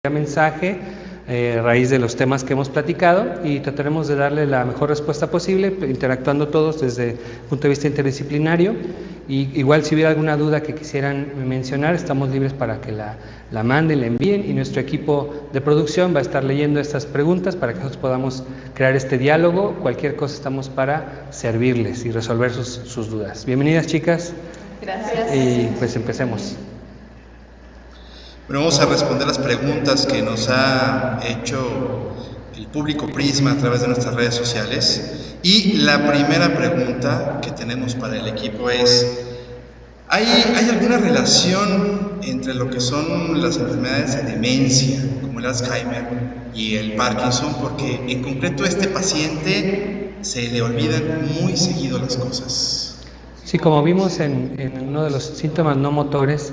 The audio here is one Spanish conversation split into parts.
mensaje a raíz de los temas que hemos platicado y trataremos de darle la mejor respuesta posible, interactuando todos desde el punto de vista interdisciplinario. Y igual si hubiera alguna duda que quisieran mencionar, estamos libres para que la manden, la envíen, y nuestro equipo de producción va a estar leyendo estas preguntas para que nosotros podamos crear este diálogo. Cualquier cosa estamos para servirles y resolver sus dudas. Bienvenidas, chicas. Gracias. Y pues empecemos. Bueno, vamos a responder las preguntas que nos ha hecho el público Prisma a través de nuestras redes sociales. Y la primera pregunta que tenemos para el equipo es: ¿hay alguna relación entre lo que son las enfermedades de demencia, como el Alzheimer y el Parkinson? Porque en concreto a este paciente se le olvidan muy seguido las cosas. Sí, como vimos en uno de los síntomas no motores,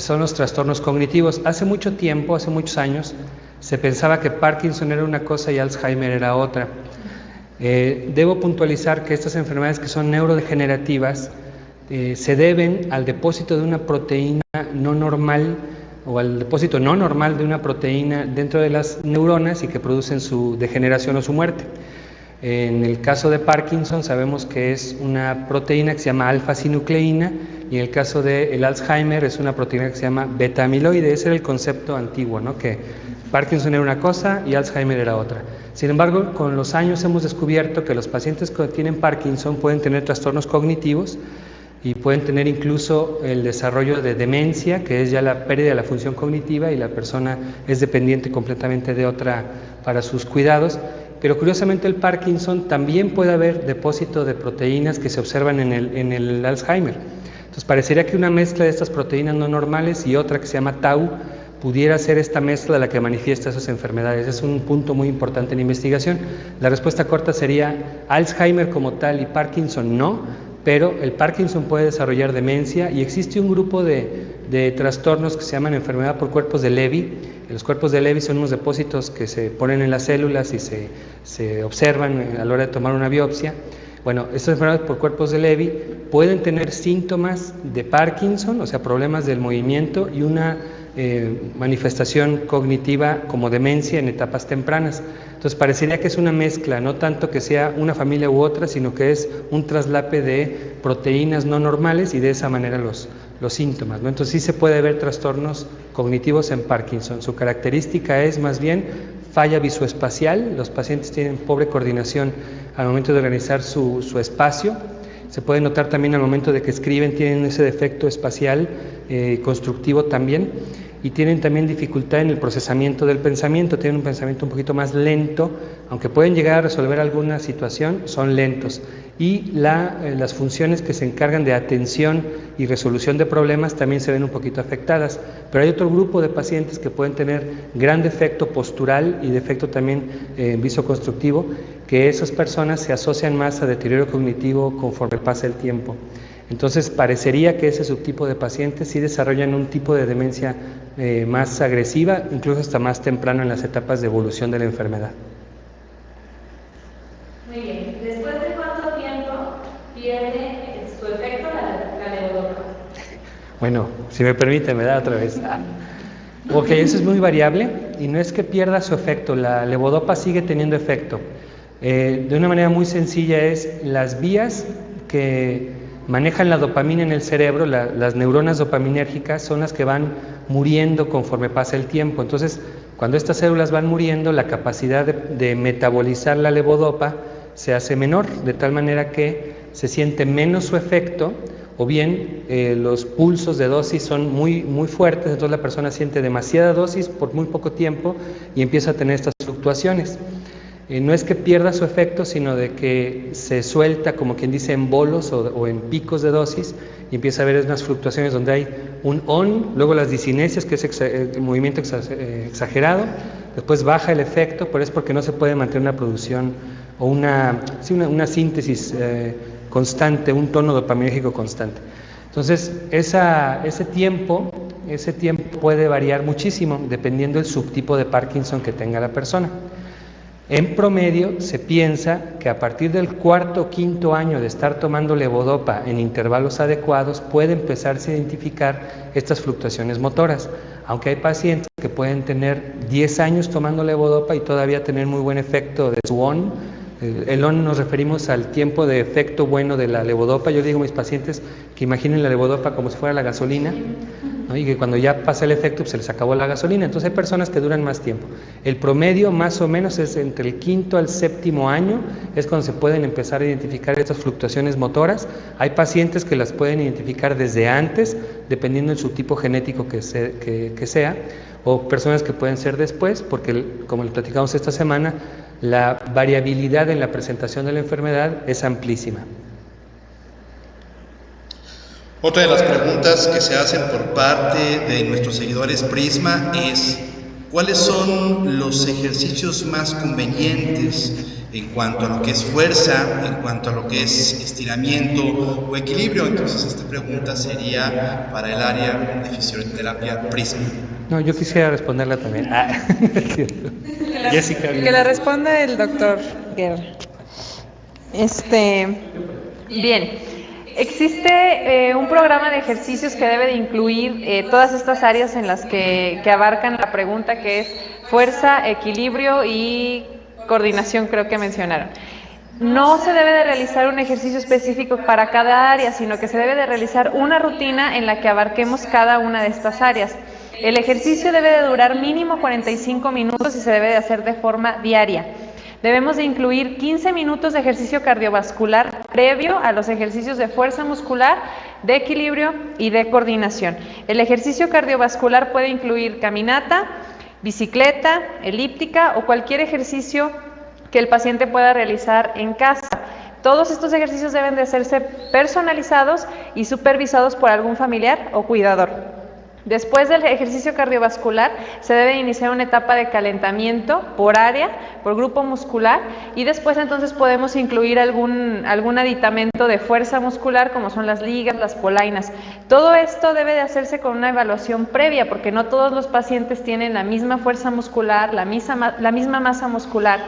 son los trastornos cognitivos. Hace mucho tiempo, hace muchos años, se pensaba que Parkinson era una cosa y Alzheimer era otra. Debo puntualizar que estas enfermedades que son neurodegenerativas se deben al depósito de una proteína no normal o al depósito no normal de una proteína dentro de las neuronas y que producen su degeneración o su muerte. En el caso de Parkinson sabemos que es una proteína que se llama alfa-sinucleína, y en el caso del Alzheimer es una proteína que se llama beta-amiloide. Ese era el concepto antiguo, ¿no? Que Parkinson era una cosa y Alzheimer era otra. Sin embargo, con los años hemos descubierto que los pacientes que tienen Parkinson pueden tener trastornos cognitivos y pueden tener incluso el desarrollo de demencia, que es ya la pérdida de la función cognitiva y la persona es dependiente completamente de otra para sus cuidados. Pero curiosamente el Parkinson también puede haber depósito de proteínas que se observan en el Alzheimer. Entonces parecería que una mezcla de estas proteínas no normales y otra que se llama tau pudiera ser esta mezcla la que manifiesta esas enfermedades. Es un punto muy importante en la investigación. La respuesta corta sería Alzheimer como tal y Parkinson no, pero el Parkinson puede desarrollar demencia, y existe un grupo de trastornos que se llaman enfermedad por cuerpos de Levy. Los cuerpos de Levy son unos depósitos que se ponen en las células y se observan a la hora de tomar una biopsia. Bueno, estas enfermedades por cuerpos de Levy pueden tener síntomas de Parkinson, o sea, problemas del movimiento, y una manifestación cognitiva como demencia en etapas tempranas. Entonces parecería que es una mezcla, no tanto que sea una familia u otra, sino que es un traslape de proteínas no normales y de esa manera los síntomas, ¿no? Entonces sí se puede ver trastornos cognitivos en Parkinson. Su característica es más bien falla visoespacial. Los pacientes tienen pobre coordinación al momento de organizar su espacio. Se puede notar también al momento de que escriben, tienen ese defecto espacial constructivo también, y tienen también dificultad en el procesamiento del pensamiento. Tienen un pensamiento un poquito más lento, aunque pueden llegar a resolver alguna situación, son lentos. Y las funciones que se encargan de atención y resolución de problemas también se ven un poquito afectadas. Pero hay otro grupo de pacientes que pueden tener gran defecto postural y defecto también visoconstructivo, que esas personas se asocian más a deterioro cognitivo conforme pasa el tiempo. Entonces parecería que ese subtipo de pacientes sí desarrollan un tipo de demencia más agresiva, incluso hasta más temprano en las etapas de evolución de la enfermedad. Muy bien. ¿Después de cuánto tiempo pierde su efecto la levodopa? Bueno, si me permite, me da otra vez. Ok, eso es muy variable, y no es que pierda su efecto, la levodopa sigue teniendo efecto. De una manera muy sencilla es las vías que manejan la dopamina en el cerebro, las neuronas dopaminérgicas son las que van muriendo conforme pasa el tiempo. Entonces, cuando estas células van muriendo, la capacidad de metabolizar la levodopa se hace menor, de tal manera que se siente menos su efecto, o bien los pulsos de dosis son muy, muy fuertes, entonces la persona siente demasiada dosis por muy poco tiempo y empieza a tener estas fluctuaciones. No es que pierda su efecto, sino de que se suelta, como quien dice, en bolos o en picos de dosis, y empieza a haber unas fluctuaciones donde hay un on, luego las discinesias, que es el movimiento exagerado, después baja el efecto, pero es porque no se puede mantener una producción o una síntesis constante, un tono dopaminérgico constante. Entonces, ese tiempo puede variar muchísimo dependiendo del subtipo de Parkinson que tenga la persona. En promedio, se piensa que a partir del cuarto o quinto año de estar tomando levodopa en intervalos adecuados, puede empezarse a identificar estas fluctuaciones motoras. Aunque hay pacientes que pueden tener 10 años tomando levodopa y todavía tener muy buen efecto de su ON. El ON nos referimos al tiempo de efecto bueno de la levodopa. Yo le digo a mis pacientes que imaginen la levodopa como si fuera la gasolina, ¿no? Y que cuando ya pasa el efecto, pues se les acabó la gasolina. Entonces hay personas que duran más tiempo. El promedio más o menos es entre el quinto al séptimo año, es cuando se pueden empezar a identificar estas fluctuaciones motoras. Hay pacientes que las pueden identificar desde antes, dependiendo del subtipo genético que sea, o personas que pueden ser después, porque como les platicamos esta semana, la variabilidad en la presentación de la enfermedad es amplísima. Otra de las preguntas que se hacen por parte de nuestros seguidores Prisma es: ¿cuáles son los ejercicios más convenientes en cuanto a lo que es fuerza, en cuanto a lo que es estiramiento o equilibrio? Entonces esta pregunta sería para el área de fisioterapia Prisma. No, yo quisiera responderla también. Jessica. Que la responda el doctor Guerra. Bien, existe un programa de ejercicios que debe de incluir todas estas áreas en las que abarcan la pregunta, que es fuerza, equilibrio y coordinación, creo que mencionaron. No se debe de realizar un ejercicio específico para cada área, sino que se debe de realizar una rutina en la que abarquemos cada una de estas áreas. El ejercicio debe de durar mínimo 45 minutos y se debe de hacer de forma diaria. Debemos de incluir 15 minutos de ejercicio cardiovascular previo a los ejercicios de fuerza muscular, de equilibrio y de coordinación. El ejercicio cardiovascular puede incluir caminata, bicicleta, elíptica o cualquier ejercicio que el paciente pueda realizar en casa. Todos estos ejercicios deben de hacerse personalizados y supervisados por algún familiar o cuidador. Después del ejercicio cardiovascular se debe iniciar una etapa de calentamiento por área, por grupo muscular, y después entonces podemos incluir algún aditamento de fuerza muscular como son las ligas, las polainas. Todo esto debe de hacerse con una evaluación previa porque no todos los pacientes tienen la misma fuerza muscular, la misma masa muscular.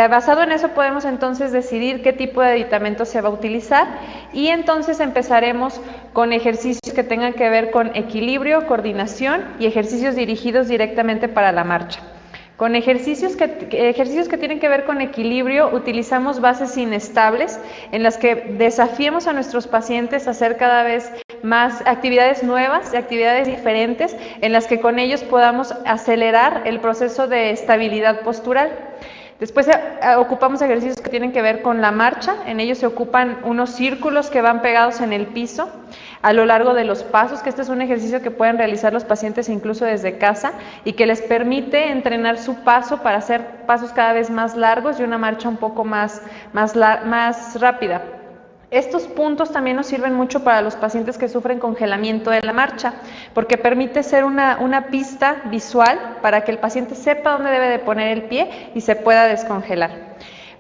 Basado en eso podemos entonces decidir qué tipo de aditamento se va a utilizar y entonces empezaremos con ejercicios que tengan que ver con equilibrio, coordinación y ejercicios dirigidos directamente para la marcha. Con ejercicios que tienen que ver con equilibrio, utilizamos bases inestables en las que desafiemos a nuestros pacientes a hacer cada vez más actividades nuevas, actividades diferentes, en las que con ellos podamos acelerar el proceso de estabilidad postural. Después ocupamos ejercicios que tienen que ver con la marcha. En ellos se ocupan unos círculos que van pegados en el piso a lo largo de los pasos, que este es un ejercicio que pueden realizar los pacientes incluso desde casa y que les permite entrenar su paso para hacer pasos cada vez más largos y una marcha un poco más rápida. Estos puntos también nos sirven mucho para los pacientes que sufren congelamiento de la marcha, porque permite ser una pista visual para que el paciente sepa dónde debe de poner el pie y se pueda descongelar.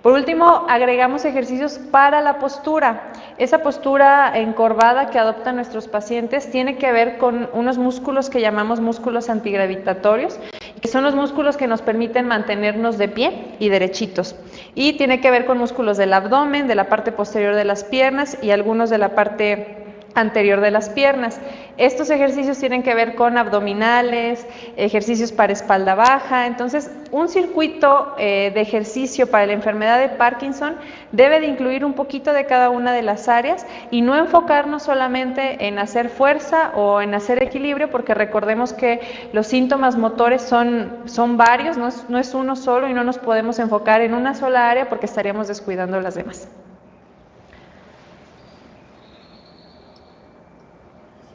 Por último, agregamos ejercicios para la postura. Esa postura encorvada que adoptan nuestros pacientes tiene que ver con unos músculos que llamamos músculos antigravitatorios, que son los músculos que nos permiten mantenernos de pie y derechitos. Y tiene que ver con músculos del abdomen, de la parte posterior de las piernas y algunos de la parte anterior de las piernas. Estos ejercicios tienen que ver con abdominales, ejercicios para espalda baja. Entonces, un circuito de ejercicio para la enfermedad de Parkinson debe de incluir un poquito de cada una de las áreas y no enfocarnos solamente en hacer fuerza o en hacer equilibrio, porque recordemos que los síntomas motores son varios, no es uno solo y no nos podemos enfocar en una sola área porque estaríamos descuidando las demás.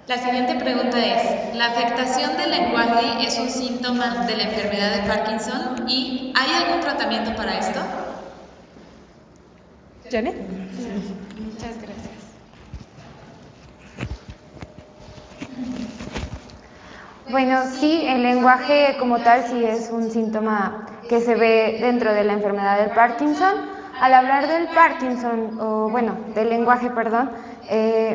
La siguiente pregunta es: ¿la afectación del lenguaje es un síntoma de la enfermedad de Parkinson y hay algún tratamiento para esto? ¿Janet? Muchas gracias. Bueno, sí, el lenguaje como tal sí es un síntoma que se ve dentro de la enfermedad del Parkinson. al hablar del Parkinson, o bueno, del lenguaje, perdón,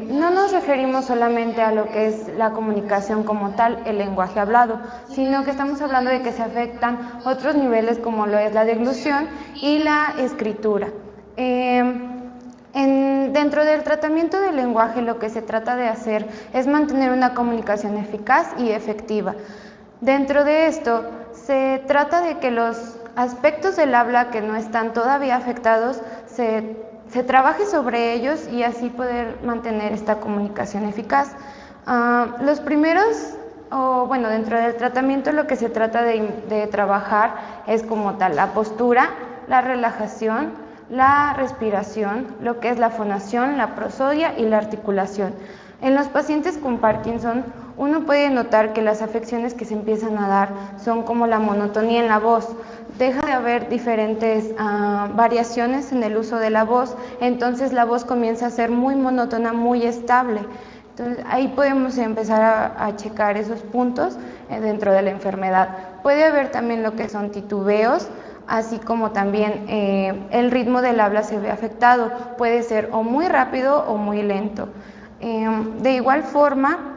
no nos referimos solamente a lo que es la comunicación como tal, el lenguaje hablado, sino que estamos hablando de que se afectan otros niveles como lo es la deglución y la escritura. Dentro del tratamiento del lenguaje, lo que se trata de hacer es mantener una comunicación eficaz y efectiva. Dentro de esto, se trata de que los aspectos del habla que no están todavía afectados se trabaje sobre ellos y así poder mantener esta comunicación eficaz. Los primeros, dentro del tratamiento lo que se trata de trabajar es como tal la postura, la relajación, la respiración, lo que es la fonación, la prosodia y la articulación. En los pacientes con Parkinson, uno puede notar que las afecciones que se empiezan a dar son como la monotonía en la voz. Deja de haber diferentes variaciones en el uso de la voz, entonces la voz comienza a ser muy monótona, muy estable. Entonces ahí podemos empezar a checar esos puntos dentro de la enfermedad. Puede haber también lo que son titubeos, así como también el ritmo del habla se ve afectado. Puede ser o muy rápido o muy lento. De igual forma,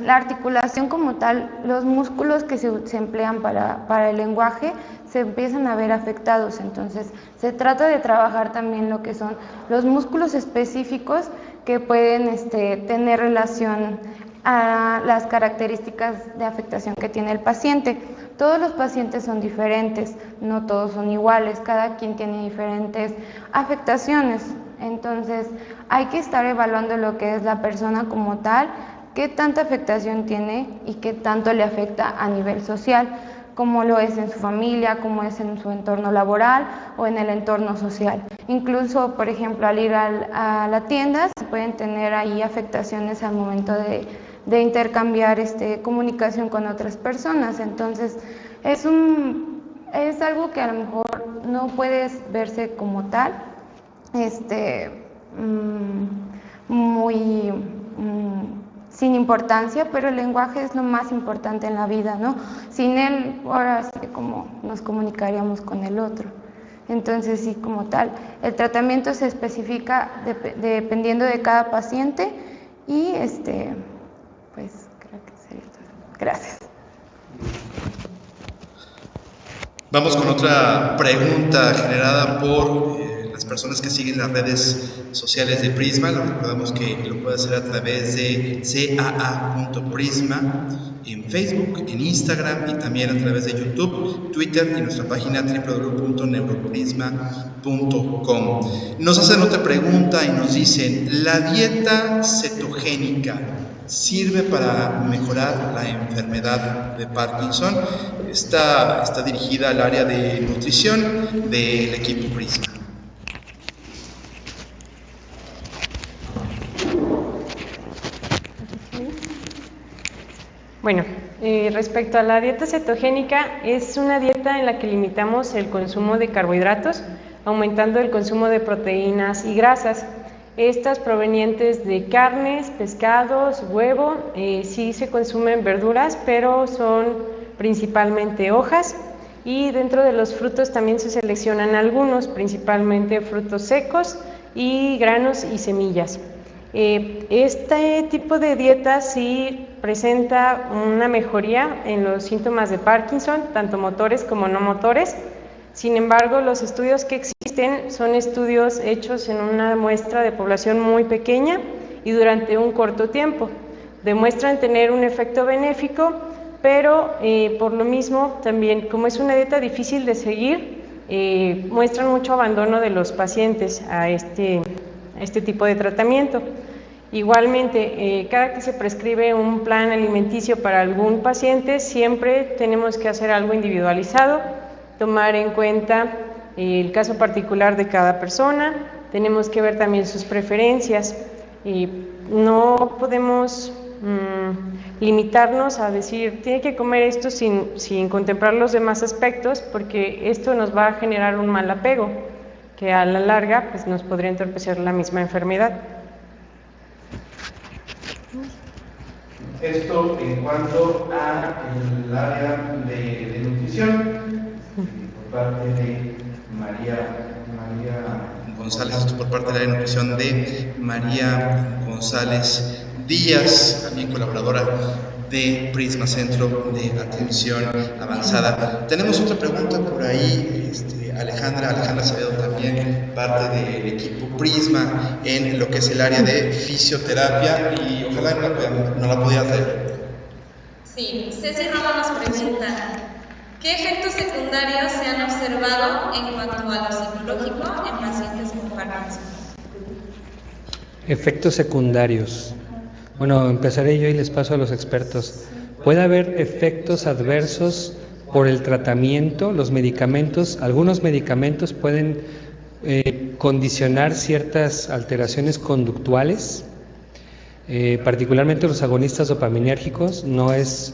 la articulación como tal, los músculos que se emplean para el lenguaje se empiezan a ver afectados, entonces se trata de trabajar también lo que son los músculos específicos que pueden tener relación a las características de afectación que tiene el paciente. Todos los pacientes son diferentes, no todos son iguales, cada quien tiene diferentes afectaciones, entonces hay que estar evaluando lo que es la persona como tal, qué tanta afectación tiene y qué tanto le afecta a nivel social, como lo es en su familia, como es en su entorno laboral o en el entorno social. Incluso, por ejemplo, al ir a la tienda, se pueden tener ahí afectaciones al momento de intercambiar comunicación con otras personas. Entonces, es algo que a lo mejor no puedes verse como tal, muy sin importancia, pero el lenguaje es lo más importante en la vida, ¿no? Sin él, ahora sí, ¿cómo nos comunicaríamos con el otro? Entonces, sí, como tal, el tratamiento se especifica dependiendo de cada paciente y, pues, creo que sería todo. Gracias. Vamos con otra pregunta generada por las personas que siguen las redes sociales de Prisma. Lo recordamos que lo puede hacer a través de caa.prisma en Facebook, en Instagram y también a través de YouTube, Twitter y nuestra página www.neuroprisma.com. Nos hacen otra pregunta y nos dicen: ¿la dieta cetogénica sirve para mejorar la enfermedad de Parkinson? Está dirigida al área de nutrición del equipo Prisma. Bueno, respecto a la dieta cetogénica, es una dieta en la que limitamos el consumo de carbohidratos, aumentando el consumo de proteínas y grasas. Estas provenientes de carnes, pescados, huevo, sí se consumen verduras, pero son principalmente hojas, y dentro de los frutos también se seleccionan algunos, principalmente frutos secos y granos y semillas. Este tipo de dieta sí presenta una mejoría en los síntomas de Parkinson, tanto motores como no motores. Sin embargo, los estudios que existen son estudios hechos en una muestra de población muy pequeña y durante un corto tiempo. Demuestran tener un efecto benéfico, pero por lo mismo también, como es una dieta difícil de seguir, muestran mucho abandono de los pacientes a este tipo de tratamiento. Igualmente, cada que se prescribe un plan alimenticio para algún paciente, siempre tenemos que hacer algo individualizado, tomar en cuenta el caso particular de cada persona, tenemos que ver también sus preferencias. No podemos limitarnos a decir, tiene que comer esto sin contemplar los demás aspectos, porque esto nos va a generar un mal apego, que a la larga pues, nos podría entorpecer la misma enfermedad. Esto en cuanto al área de nutrición, por parte de María González, esto por parte de la nutrición de María González Díaz, también colaboradora de Prisma Centro de Atención Avanzada. Tenemos otra pregunta por ahí, Alejandra Acevedo, también parte del equipo Prisma en lo que es el área de fisioterapia, y ojalá no la pudiera traer. Sí, Ceci Roma nos pregunta, ¿qué efectos secundarios se han observado en cuanto a lo psicológico en pacientes con Parkinson? Efectos secundarios. Bueno, empezaré yo y les paso a los expertos. Puede haber efectos adversos por el tratamiento, los medicamentos. Algunos medicamentos pueden condicionar ciertas alteraciones conductuales, particularmente los agonistas dopaminérgicos. No es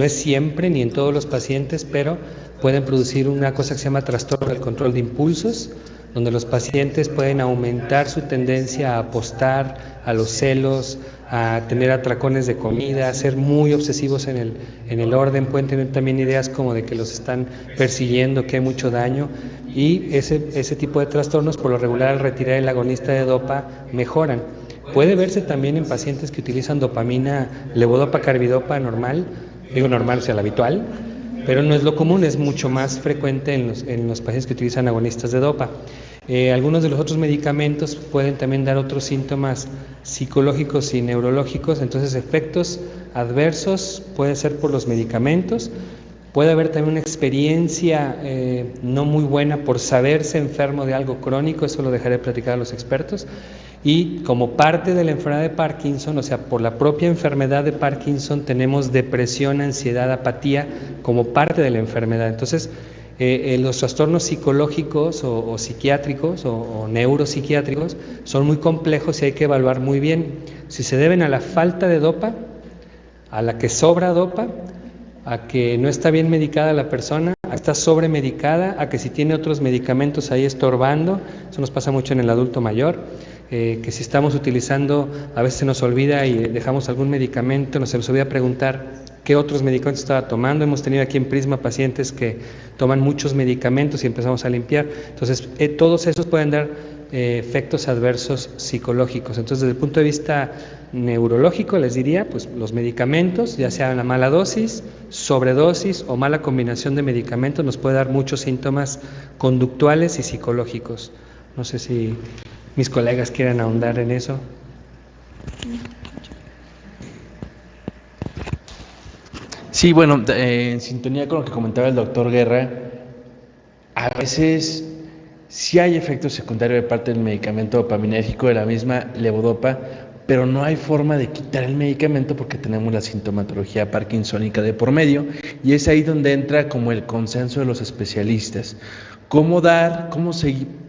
siempre ni en todos los pacientes, pero pueden producir una cosa que se llama trastorno del control de impulsos, donde los pacientes pueden aumentar su tendencia a apostar, a los celos, a tener atracones de comida, a ser muy obsesivos en el orden. Pueden tener también ideas como de que los están persiguiendo, que hay mucho daño, y ese tipo de trastornos, por lo regular, al retirar el agonista de dopa, mejoran. Puede verse también en pacientes que utilizan dopamina, levodopa, carbidopa normal, o sea, la habitual, pero no es lo común, es mucho más frecuente en los pacientes que utilizan agonistas de dopa. Algunos de los otros medicamentos pueden también dar otros síntomas psicológicos y neurológicos. Entonces, efectos adversos puede ser por los medicamentos. Puede haber también una experiencia no muy buena por saberse enfermo de algo crónico, eso lo dejaré platicar a los expertos. Y como parte de la enfermedad de Parkinson, o sea, por la propia enfermedad de Parkinson, tenemos depresión, ansiedad, apatía como parte de la enfermedad. Entonces, los trastornos psicológicos o psiquiátricos o neuropsiquiátricos son muy complejos y hay que evaluar muy bien si se deben a la falta de dopa, a la que sobra dopa, a que no está bien medicada la persona, a que está sobremedicada, a que si tiene otros medicamentos ahí estorbando. Eso nos pasa mucho en el adulto mayor, que si estamos utilizando, a veces se nos olvida y dejamos algún medicamento, se nos olvida preguntar qué otros medicamentos estaba tomando. Hemos tenido aquí en Prisma pacientes que toman muchos medicamentos y empezamos a limpiar. Entonces, todos esos pueden dar efectos adversos psicológicos. Entonces, desde el punto de vista neurológico, les diría, pues los medicamentos, ya sea la mala dosis, sobredosis o mala combinación de medicamentos, nos puede dar muchos síntomas conductuales y psicológicos. No sé si mis colegas quieran ahondar en eso. Sí, bueno, en sintonía con lo que comentaba el doctor Guerra, a veces sí hay efectos secundarios de parte del medicamento dopaminérgico de la misma levodopa, pero no hay forma de quitar el medicamento porque tenemos la sintomatología parkinsónica de por medio, y es ahí donde entra como el consenso de los especialistas.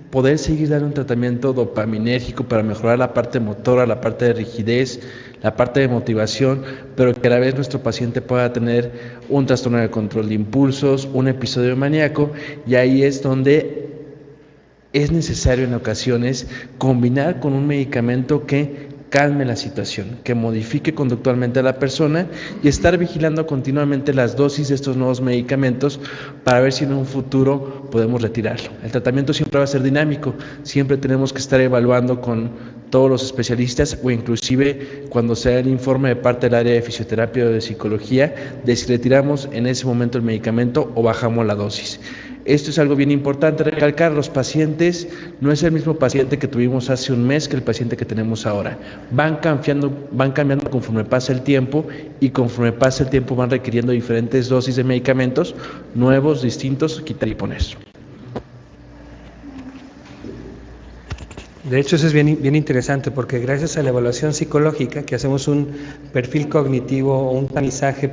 Poder seguir dando un tratamiento dopaminérgico para mejorar la parte motora, la parte de rigidez, la parte de motivación, pero que a la vez nuestro paciente pueda tener un trastorno de control de impulsos, un episodio maníaco, y ahí es donde es necesario en ocasiones combinar con un medicamento que calme la situación, que modifique conductualmente a la persona, y estar vigilando continuamente las dosis de estos nuevos medicamentos para ver si en un futuro podemos retirarlo. El tratamiento siempre va a ser dinámico, siempre tenemos que estar evaluando con todos los especialistas, o inclusive cuando sea el informe de parte del área de fisioterapia o de psicología, de si retiramos en ese momento el medicamento o bajamos la dosis. Esto es algo bien importante recalcar: los pacientes no es el mismo paciente que tuvimos hace un mes que el paciente que tenemos ahora. Van cambiando conforme pasa el tiempo, y conforme pasa el tiempo van requiriendo diferentes dosis de medicamentos nuevos, distintos, quitar y poner. De hecho, eso es bien interesante, porque gracias a la evaluación psicológica, que hacemos un perfil cognitivo, o un tamizaje,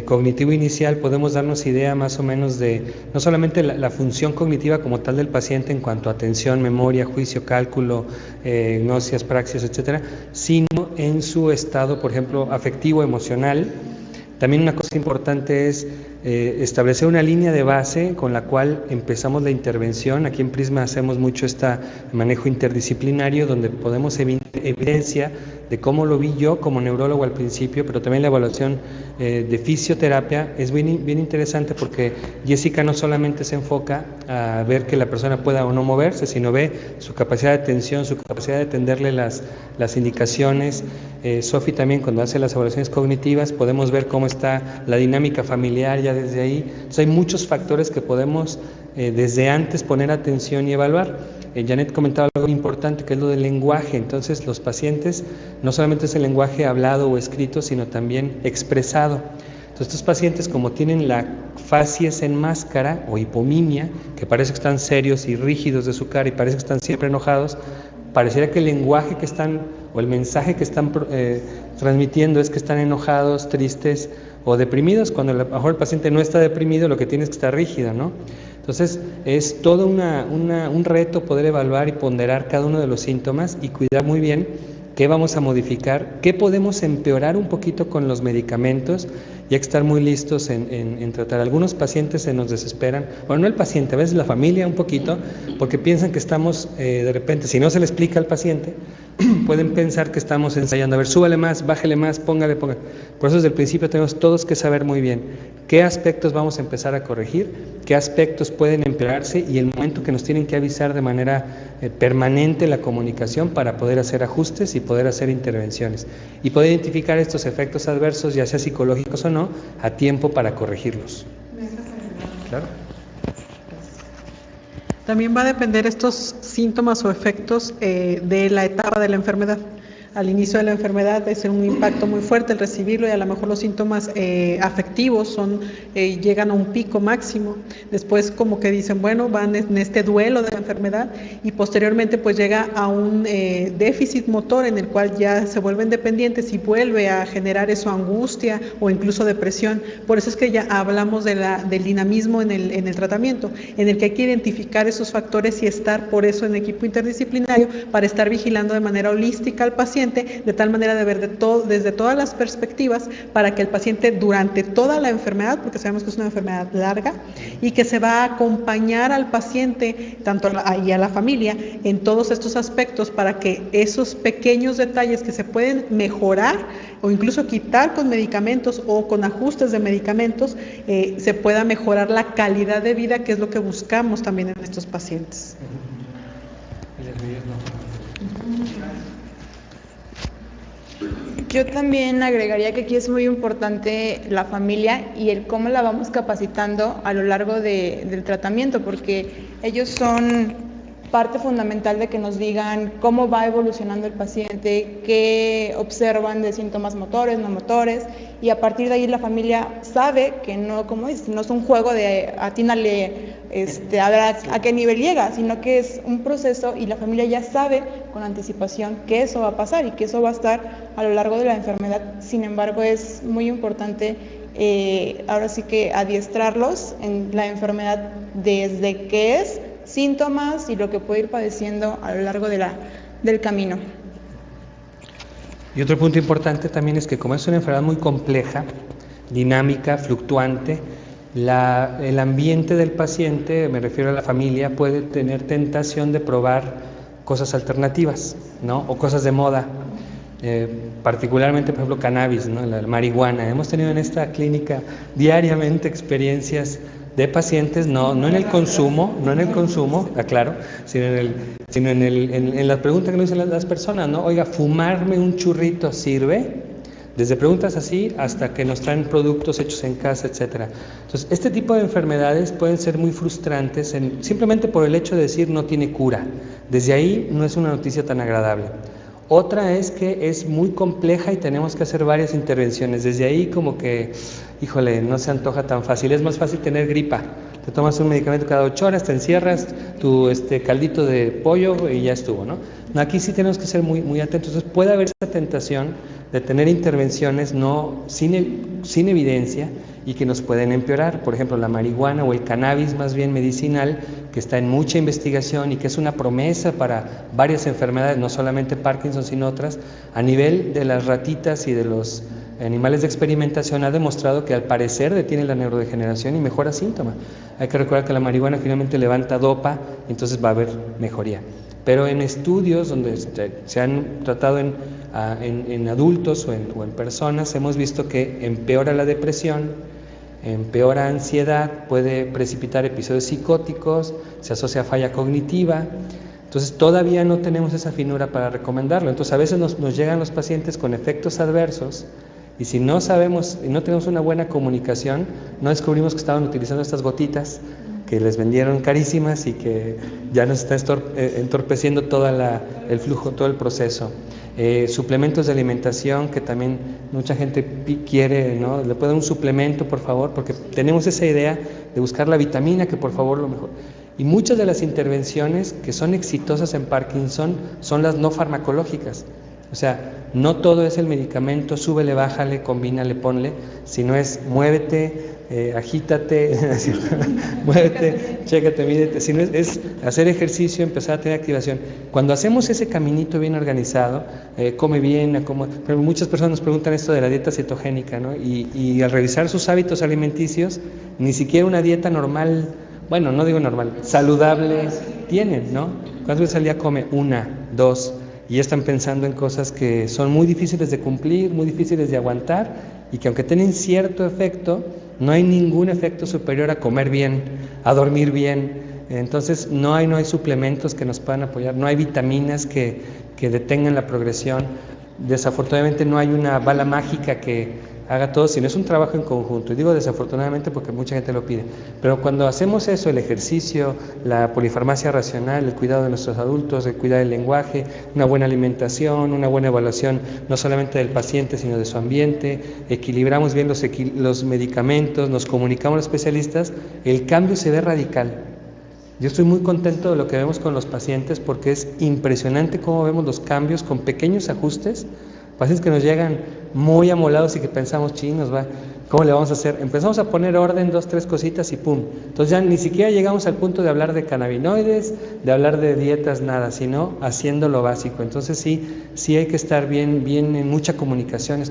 cognitivo inicial, podemos darnos idea más o menos de no solamente la función cognitiva como tal del paciente en cuanto a atención, memoria, juicio, cálculo, gnosis, praxias, etcétera, sino en su estado, por ejemplo, afectivo, emocional. También una cosa importante es establecer una línea de base con la cual empezamos la intervención. Aquí en Prisma hacemos mucho este manejo interdisciplinario, donde podemos evidencia de cómo lo vi yo como neurólogo al principio, pero también la evaluación de fisioterapia es bien interesante, porque Jessica no solamente se enfoca a ver que la persona pueda o no moverse, sino ve su capacidad de atención, su capacidad de atenderle las indicaciones. Sofi también, cuando hace las evaluaciones cognitivas, podemos ver cómo está la dinámica familiar ya desde ahí. Entonces hay muchos factores que podemos desde antes poner atención y evaluar. Janet comentaba algo importante, que es lo del lenguaje. Entonces los pacientes no solamente es el lenguaje hablado o escrito, sino también expresado. Entonces estos pacientes, como tienen la facies en máscara o hipomimia, que parece que están serios y rígidos de su cara y parece que están siempre enojados, pareciera que el lenguaje que están, o el mensaje que están transmitiendo es que están enojados, tristes o deprimidos, cuando a lo mejor el paciente no está deprimido, lo que tiene es que está rígido, ¿no? Entonces es todo un reto poder evaluar y ponderar cada uno de los síntomas y cuidar muy bien qué vamos a modificar, qué podemos empeorar un poquito con los medicamentos, y hay que estar muy listos en tratar. Algunos pacientes se nos desesperan, bueno, no el paciente, a veces la familia un poquito, porque piensan que estamos, de repente, si no se le explica al paciente, pueden pensar que estamos ensayando, a ver, súbale más, bájale más, póngale. Por eso desde el principio tenemos todos que saber muy bien qué aspectos vamos a empezar a corregir, qué aspectos pueden empeorarse, y el momento que nos tienen que avisar de manera permanente la comunicación para poder hacer ajustes y poder hacer intervenciones y poder identificar estos efectos adversos, ya sea psicológicos o no, a tiempo para corregirlos. Claro. También va a depender estos síntomas o efectos de la etapa de la enfermedad. Al inicio de la enfermedad es un impacto muy fuerte el recibirlo, y a lo mejor los síntomas afectivos llegan a un pico máximo. Después como que dicen, bueno, van en este duelo de la enfermedad, y posteriormente pues llega a un déficit motor en el cual ya se vuelven dependientes y vuelve a generar eso, angustia o incluso depresión. Por eso es que ya hablamos del dinamismo en el tratamiento, en el que hay que identificar esos factores y estar por eso en equipo interdisciplinario para estar vigilando de manera holística al paciente, de tal manera de ver desde todas las perspectivas, para que el paciente durante toda la enfermedad, porque sabemos que es una enfermedad larga, y que se va a acompañar al paciente y a la familia en todos estos aspectos, para que esos pequeños detalles que se pueden mejorar o incluso quitar con medicamentos o con ajustes de medicamentos, se pueda mejorar la calidad de vida, que es lo que buscamos también en estos pacientes. Yo también agregaría que aquí es muy importante la familia y el cómo la vamos capacitando a lo largo del tratamiento, porque ellos son parte fundamental de que nos digan cómo va evolucionando el paciente, qué observan de síntomas motores, no motores, y a partir de ahí la familia sabe que no, como dices, no es un juego de atínale a ver a qué nivel llega, sino que es un proceso, y la familia ya sabe con anticipación que eso va a pasar y que eso va a estar a lo largo de la enfermedad. Sin embargo, es muy importante ahora sí que adiestrarlos en la enfermedad desde qué es, síntomas y lo que puede ir padeciendo a lo largo del camino. Y otro punto importante también es que, como es una enfermedad muy compleja, dinámica, fluctuante, el ambiente del paciente, me refiero a la familia, puede tener tentación de probar cosas alternativas, ¿no? O cosas de moda, particularmente, por ejemplo, cannabis, ¿no? La marihuana. Hemos tenido en esta clínica diariamente experiencias de pacientes, no en el consumo, aclaro, sino en la pregunta que nos hacen las personas, ¿no? Oiga, ¿fumarme un churrito sirve? Desde preguntas así hasta que nos traen productos hechos en casa, etcétera. Entonces, este tipo de enfermedades pueden ser muy frustrantes simplemente por el hecho de decir no tiene cura. Desde ahí no es una noticia tan agradable. Otra es que es muy compleja y tenemos que hacer varias intervenciones. Desde ahí como que, híjole, no se antoja tan fácil. Es más fácil tener gripa. Te tomas un medicamento cada 8 horas, te encierras, tu caldito de pollo y ya estuvo, ¿no? Aquí sí tenemos que ser muy, muy atentos. Entonces puede haber esa tentación de tener intervenciones sin evidencia y que nos pueden empeorar. Por ejemplo, la marihuana o el cannabis más bien medicinal, que está en mucha investigación y que es una promesa para varias enfermedades, no solamente Parkinson, sino otras, a nivel de las ratitas y de los animales de experimentación ha demostrado que al parecer detiene la neurodegeneración y mejora síntomas. Hay que recordar que la marihuana finalmente levanta dopa, entonces va a haber mejoría. Pero en estudios donde se han tratado en adultos o en personas, hemos visto que empeora la depresión, empeora ansiedad, puede precipitar episodios psicóticos, se asocia a falla cognitiva. Entonces todavía no tenemos esa finura para recomendarlo. Entonces a veces nos llegan los pacientes con efectos adversos y si no sabemos y no tenemos una buena comunicación, no descubrimos que estaban utilizando estas gotitas que les vendieron carísimas y que ya nos está entorpeciendo todo el flujo, todo el proceso. Suplementos de alimentación que también mucha gente quiere, ¿no? Le puede dar un suplemento, por favor, porque tenemos esa idea de buscar la vitamina, que por favor lo mejor. Y muchas de las intervenciones que son exitosas en Parkinson son las no farmacológicas. O sea, no todo es el medicamento, súbele, bájale, combínale, ponle, sino es muévete, agítate, muévete, chécate, mídete, sino es hacer ejercicio, empezar a tener activación. Cuando hacemos ese caminito bien organizado, come bien, pero muchas personas nos preguntan esto de la dieta cetogénica, ¿no? Y al revisar sus hábitos alimenticios, ni siquiera una dieta normal, bueno, no digo normal, saludable tienen, ¿no? ¿Cuántas veces al día come? 1, 2, y ya están pensando en cosas que son muy difíciles de cumplir, muy difíciles de aguantar, y que aunque tienen cierto efecto, no hay ningún efecto superior a comer bien, a dormir bien. Entonces no hay suplementos que nos puedan apoyar, no hay vitaminas que detengan la progresión. Desafortunadamente no hay una bala mágica que haga todo, sino es un trabajo en conjunto. Y digo desafortunadamente porque mucha gente lo pide. Pero cuando hacemos eso, el ejercicio, la polifarmacia racional, el cuidado de nuestros adultos, el cuidado del lenguaje, una buena alimentación, una buena evaluación no solamente del paciente, sino de su ambiente, equilibramos bien los medicamentos, nos comunicamos a los especialistas, el cambio se ve radical. Yo estoy muy contento de lo que vemos con los pacientes porque es impresionante cómo vemos los cambios con pequeños ajustes. Pacientes que nos llegan muy amolados y que pensamos, chinos, ¿cómo le vamos a hacer? Empezamos a poner orden, 2, 3 cositas y ¡pum! Entonces ya ni siquiera llegamos al punto de hablar de cannabinoides, de hablar de dietas, nada, sino haciendo lo básico. Entonces sí hay que estar bien en mucha comunicación,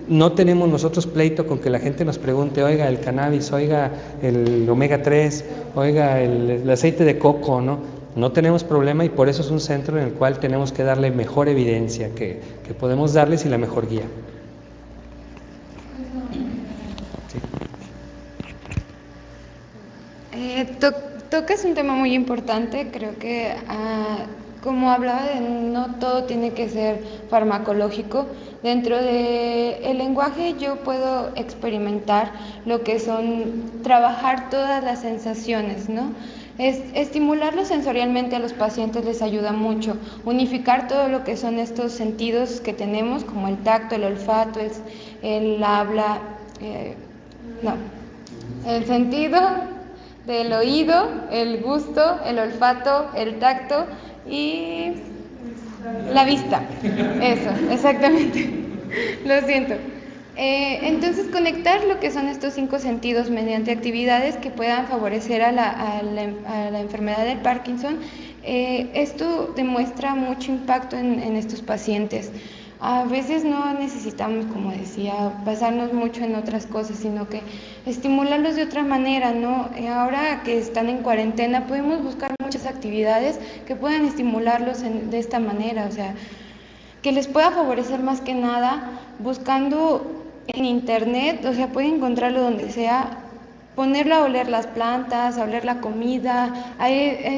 no tenemos nosotros pleito con que la gente nos pregunte, oiga, el cannabis, oiga, el omega 3, oiga, el aceite de coco, ¿no? No tenemos problema y por eso es un centro en el cual tenemos que darle mejor evidencia que podemos darles y la mejor guía. Sí. Tocas un tema muy importante, creo que como hablaba de no todo tiene que ser farmacológico, dentro del lenguaje yo puedo experimentar lo que son trabajar todas las sensaciones, ¿no? Estimularlo sensorialmente a los pacientes les ayuda mucho, unificar todo lo que son estos sentidos que tenemos, como el tacto, el olfato, el habla, el sentido del oído, el gusto, el olfato, el tacto y la vista. Eso, exactamente. Lo siento. Entonces, conectar lo que son estos 5 sentidos mediante actividades que puedan favorecer a la enfermedad del Parkinson, esto demuestra mucho impacto en estos pacientes. A veces no necesitamos, como decía, basarnos mucho en otras cosas, sino que estimularlos de otra manera, ¿no? Ahora que están en cuarentena, podemos buscar muchas actividades que puedan estimularlos de esta manera, o sea, que les pueda favorecer más que nada buscando en internet, o sea, pueden encontrarlo donde sea, ponerlo a oler las plantas, a oler la comida, a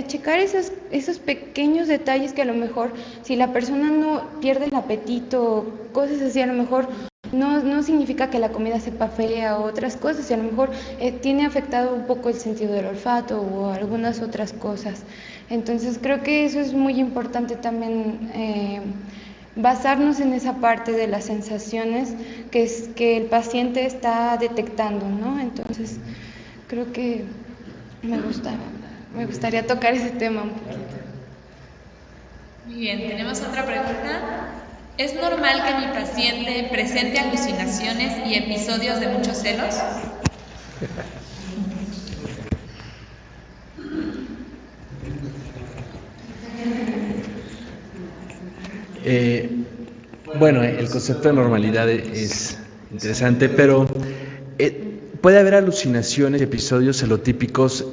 checar esos pequeños detalles que a lo mejor, si la persona no pierde el apetito, cosas así, a lo mejor no significa que la comida sepa fea o otras cosas, y a lo mejor tiene afectado un poco el sentido del olfato o algunas otras cosas. Entonces creo que eso es muy importante también, basarnos en esa parte de las sensaciones que el paciente está detectando, ¿no? Entonces, creo que me gustaría tocar ese tema un poquito. Muy bien, tenemos otra pregunta. ¿Es normal que mi paciente presente alucinaciones y episodios de muchos celos? Bueno, el concepto de normalidad es interesante, pero puede haber alucinaciones y episodios celotípicos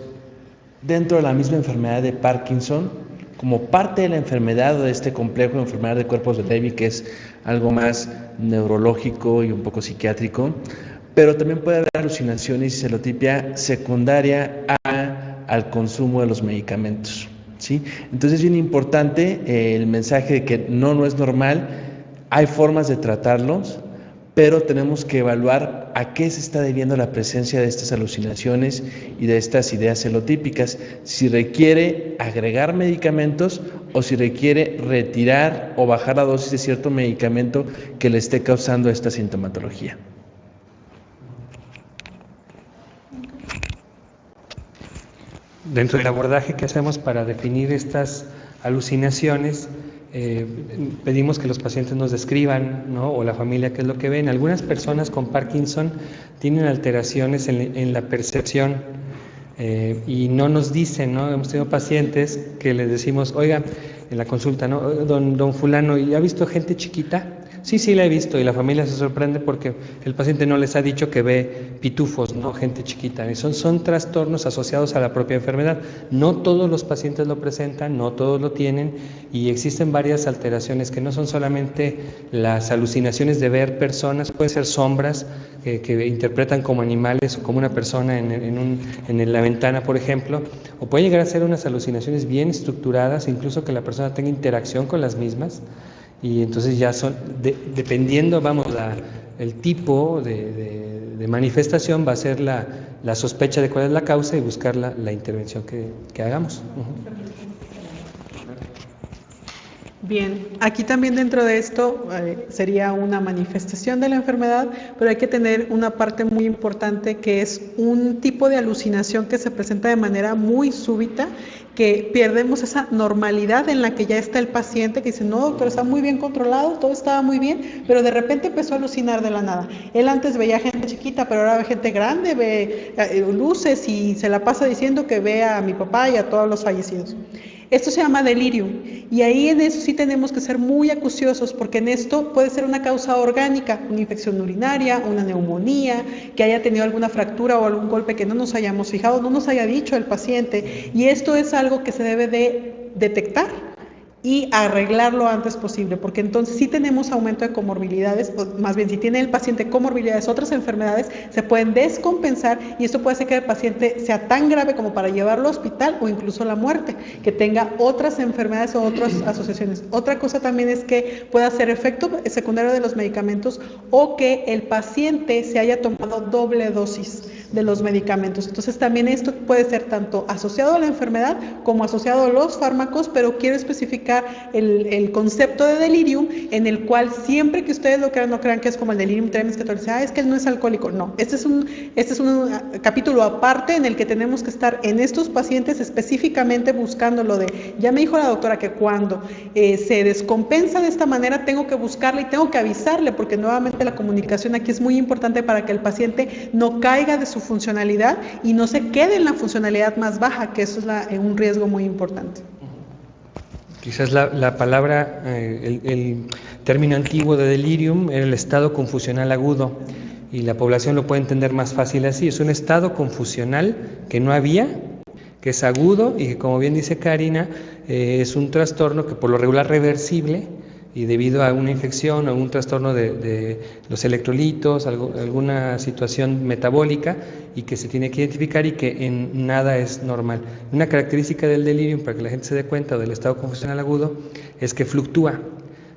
dentro de la misma enfermedad de Parkinson, como parte de la enfermedad o de este complejo de enfermedad de cuerpos de Levy, que es algo más neurológico y un poco psiquiátrico, pero también puede haber alucinaciones y celotipia secundaria al consumo de los medicamentos, ¿sí? Entonces es bien importante el mensaje de que no es normal, hay formas de tratarlos, pero tenemos que evaluar a qué se está debiendo la presencia de estas alucinaciones y de estas ideas celotípicas, si requiere agregar medicamentos o si requiere retirar o bajar la dosis de cierto medicamento que le esté causando esta sintomatología. Dentro del abordaje que hacemos para definir estas alucinaciones, pedimos que los pacientes nos describan, ¿no? O la familia qué es lo que ven. Algunas personas con Parkinson tienen alteraciones en la percepción y no nos dicen, ¿no? Hemos tenido pacientes que les decimos, oiga, en la consulta, ¿no? Don fulano, ¿y ha visto gente chiquita? Sí, la he visto, y la familia se sorprende porque el paciente no les ha dicho que ve pitufos, no gente chiquita. Y son trastornos asociados a la propia enfermedad. No todos los pacientes lo presentan, no todos lo tienen, y existen varias alteraciones que no son solamente las alucinaciones de ver personas, pueden ser sombras que interpretan como animales o como una persona en la ventana, por ejemplo, o puede llegar a ser unas alucinaciones bien estructuradas, incluso que la persona tenga interacción con las mismas. Y entonces ya son, dependiendo, el tipo de manifestación va a ser la sospecha de cuál es la causa y buscar la intervención que hagamos. Bien, aquí también dentro de esto sería una manifestación de la enfermedad, pero hay que tener una parte muy importante que es un tipo de alucinación que se presenta de manera muy súbita, que perdemos esa normalidad en la que ya está el paciente, que dice, no doctor, está muy bien controlado, todo estaba muy bien, pero de repente empezó a alucinar de la nada. Él antes veía gente chiquita, pero ahora ve gente grande, ve luces y se la pasa diciendo que ve a mi papá y a todos los fallecidos. Esto se llama delirium, y ahí en eso sí tenemos que ser muy acuciosos, porque en esto puede ser una causa orgánica, una infección urinaria, una neumonía, que haya tenido alguna fractura o algún golpe que no nos hayamos fijado, no nos haya dicho el paciente, y esto es algo que se debe de detectar y arreglar lo antes posible, porque entonces sí tenemos aumento de comorbilidades, o más bien si tiene el paciente comorbilidades, otras enfermedades se pueden descompensar y esto puede hacer que el paciente sea tan grave como para llevarlo al hospital o incluso la muerte, que tenga otras enfermedades o otras asociaciones. Otra cosa también es que pueda ser efecto secundario de los medicamentos o que el paciente se haya tomado doble dosis de los medicamentos. Entonces también esto puede ser tanto asociado a la enfermedad como asociado a los fármacos, pero quiero especificar el concepto de delirium, en el cual siempre que ustedes lo crean, no crean que es como el delirium tremens, que tú dices, es que él no es alcohólico. No, este es un capítulo aparte en el que tenemos que estar en estos pacientes específicamente buscando lo de, ya me dijo la doctora que cuando se descompensa de esta manera tengo que buscarle y tengo que avisarle, porque nuevamente la comunicación aquí es muy importante para que el paciente no caiga de su funcionalidad y no se quede en la funcionalidad más baja, que eso es un riesgo muy importante. Quizás la palabra, el término antiguo de delirium era el estado confusional agudo, y la población lo puede entender más fácil así. Es un estado confusional que no había, que es agudo y que, como bien dice Karina, es un trastorno que por lo regular reversible, y debido a una infección o un trastorno de los electrolitos, alguna situación metabólica, y que se tiene que identificar y que en nada es normal. Una característica del delirium, para que la gente se dé cuenta, del estado confusional agudo, es que fluctúa.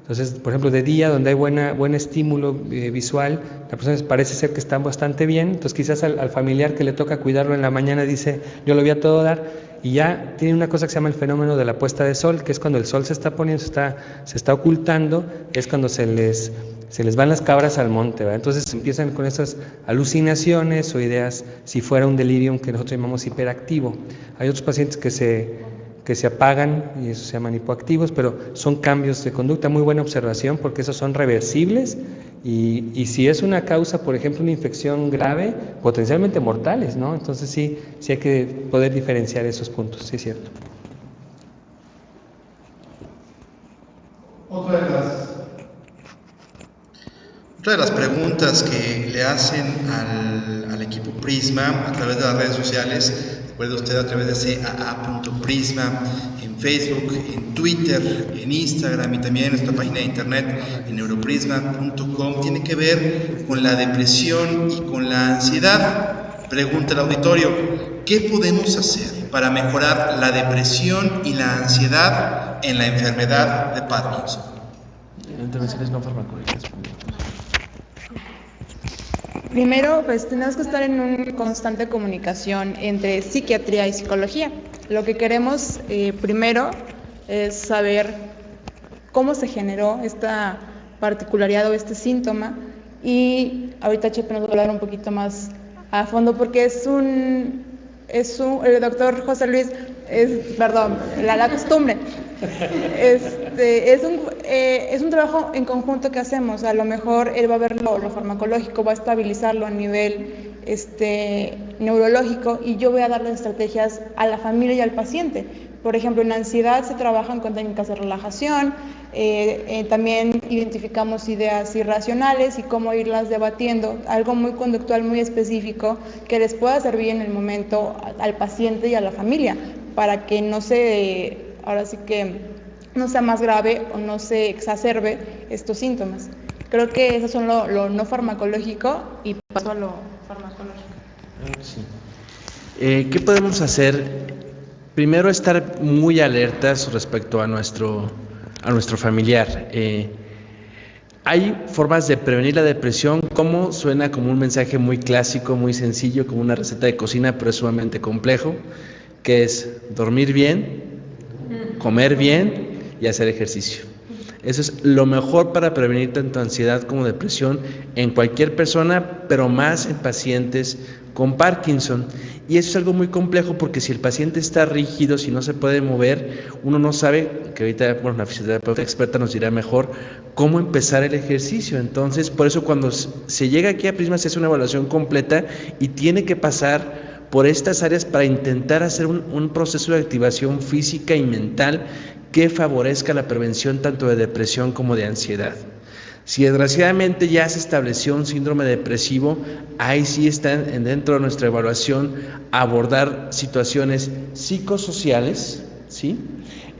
Entonces, por ejemplo, de día, donde hay buen estímulo visual, la persona parece ser que está bastante bien, entonces quizás al familiar que le toca cuidarlo en la mañana dice, yo lo voy a todo dar, y ya tiene una cosa que se llama el fenómeno de la puesta de sol, que es cuando el sol se está poniendo, se está ocultando, es cuando se les van las cabras al monte, ¿verdad? Entonces empiezan con esas alucinaciones o ideas, si fuera un delirium que nosotros llamamos hiperactivo. Hay otros pacientes que se apagan y eso se llaman hipoactivos, pero son cambios de conducta. Muy buena observación, porque esos son reversibles y si es una causa, por ejemplo, una infección grave, potencialmente mortales, ¿no? Entonces sí hay que poder diferenciar esos puntos, sí es cierto. Otra de las Otra de las preguntas que le hacen al equipo Prisma a través de las redes sociales, recuerde usted a través de CAA.prisma, en Facebook, en Twitter, en Instagram y también en nuestra página de internet en neuroprisma.com, tiene que ver con la depresión y con la ansiedad. Pregunta el auditorio, ¿qué podemos hacer para mejorar la depresión y la ansiedad en la enfermedad de Parkinson? Intervenciones no farmacológicas. Primero, pues tenemos que estar en una constante comunicación entre psiquiatría y psicología. Lo que queremos primero es saber cómo se generó esta particularidad o este síntoma, y ahorita Chepe nos va a hablar un poquito más a fondo porque el doctor José Luis, la costumbre. Es un trabajo en conjunto que hacemos. A lo mejor él va a ver lo farmacológico, va a estabilizarlo a nivel neurológico, y yo voy a darle estrategias a la familia y al paciente. Por ejemplo, en ansiedad se trabajan con técnicas de relajación, también identificamos ideas irracionales y cómo irlas debatiendo, algo muy conductual, muy específico, que les pueda servir en el momento al paciente y a la familia, para que no sea más grave o no se exacerbe estos síntomas. Creo que esos son lo no farmacológico, y paso a lo farmacológico. Sí. ¿Qué podemos hacer? Primero, estar muy alertas respecto a nuestro familiar. Hay formas de prevenir la depresión, como suena como un mensaje muy clásico, muy sencillo, como una receta de cocina, pero es sumamente complejo, que es dormir bien, comer bien y hacer ejercicio. Eso es lo mejor para prevenir tanto ansiedad como depresión en cualquier persona, pero más en pacientes con Parkinson. Y eso es algo muy complejo, porque si el paciente está rígido, si no se puede mover, uno no sabe, que ahorita la fisioterapeuta experta nos dirá mejor cómo empezar el ejercicio. Entonces, por eso cuando se llega aquí a Prisma se hace una evaluación completa y tiene que pasar por estas áreas para intentar hacer un proceso de activación física y mental que favorezca la prevención tanto de depresión como de ansiedad. Si desgraciadamente ya se estableció un síndrome depresivo, ahí sí está dentro de nuestra evaluación abordar situaciones psicosociales, ¿sí?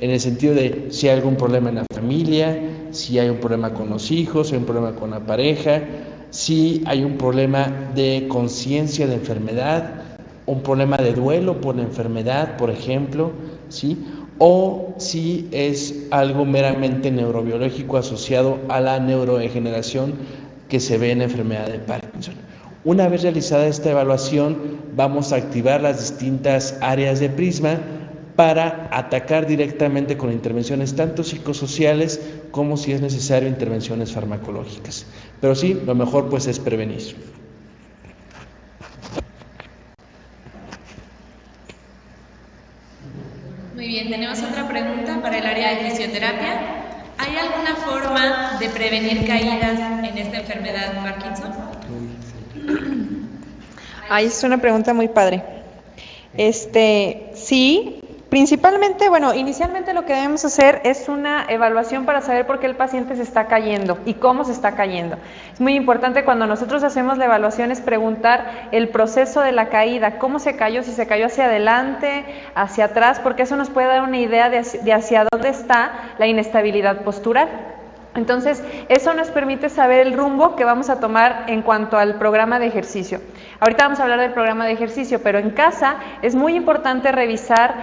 En el sentido de si hay algún problema en la familia, si hay un problema con los hijos, si hay un problema con la pareja, si hay un problema de conciencia de enfermedad, un problema de duelo por la enfermedad, por ejemplo, ¿sí? O si es algo meramente neurobiológico asociado a la neurodegeneración que se ve en la enfermedad de Parkinson. Una vez realizada esta evaluación, vamos a activar las distintas áreas de Prisma para atacar directamente con intervenciones tanto psicosociales como, si es necesario, intervenciones farmacológicas. Pero sí, lo mejor pues es prevenir. Muy bien, tenemos otra pregunta para el área de fisioterapia. ¿Hay alguna forma de prevenir caídas en esta enfermedad de Parkinson? Ahí es una pregunta muy padre. Sí, principalmente, Inicialmente lo que debemos hacer es una evaluación para saber por qué el paciente se está cayendo y cómo se está cayendo. Es muy importante cuando nosotros hacemos la evaluación es preguntar el proceso de la caída, cómo se cayó, si se cayó hacia adelante, hacia atrás, porque eso nos puede dar una idea de hacia dónde está la inestabilidad postural. Entonces, eso nos permite saber el rumbo que vamos a tomar en cuanto al programa de ejercicio. Ahorita vamos a hablar del programa de ejercicio, pero en casa es muy importante revisar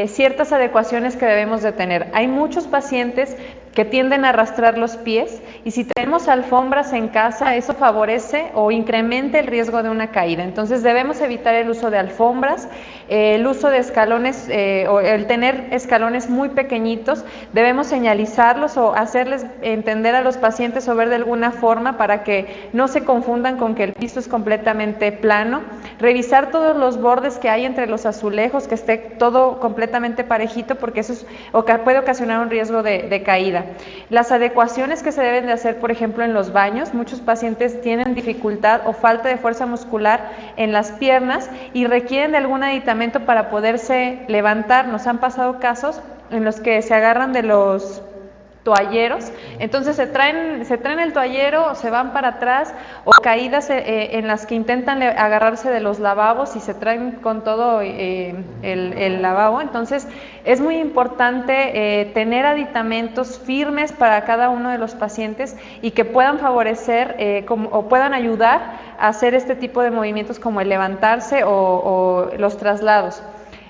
ciertas adecuaciones que debemos de tener. Hay muchos pacientes que tienden a arrastrar los pies, y si tenemos alfombras en casa, eso favorece o incrementa el riesgo de una caída. Entonces debemos evitar el uso de alfombras, el uso de escalones o el tener escalones muy pequeñitos. Debemos señalizarlos o hacerles entender a los pacientes o ver de alguna forma para que no se confundan con que el piso es completamente plano. Revisar todos los bordes que hay entre los azulejos, que esté todo completamente parejito, porque eso puede ocasionar un riesgo de caída. Las adecuaciones que se deben de hacer, por ejemplo, en los baños. Muchos pacientes tienen dificultad o falta de fuerza muscular en las piernas y requieren de algún aditamento para poderse levantar. Nos han pasado casos en los que se agarran de los toalleros, entonces se traen el toallero, se van para atrás, o caídas en las que intentan agarrarse de los lavabos y se traen con todo el lavabo. Entonces es muy importante tener aditamentos firmes para cada uno de los pacientes y que puedan favorecer o puedan ayudar a hacer este tipo de movimientos como el levantarse o los traslados.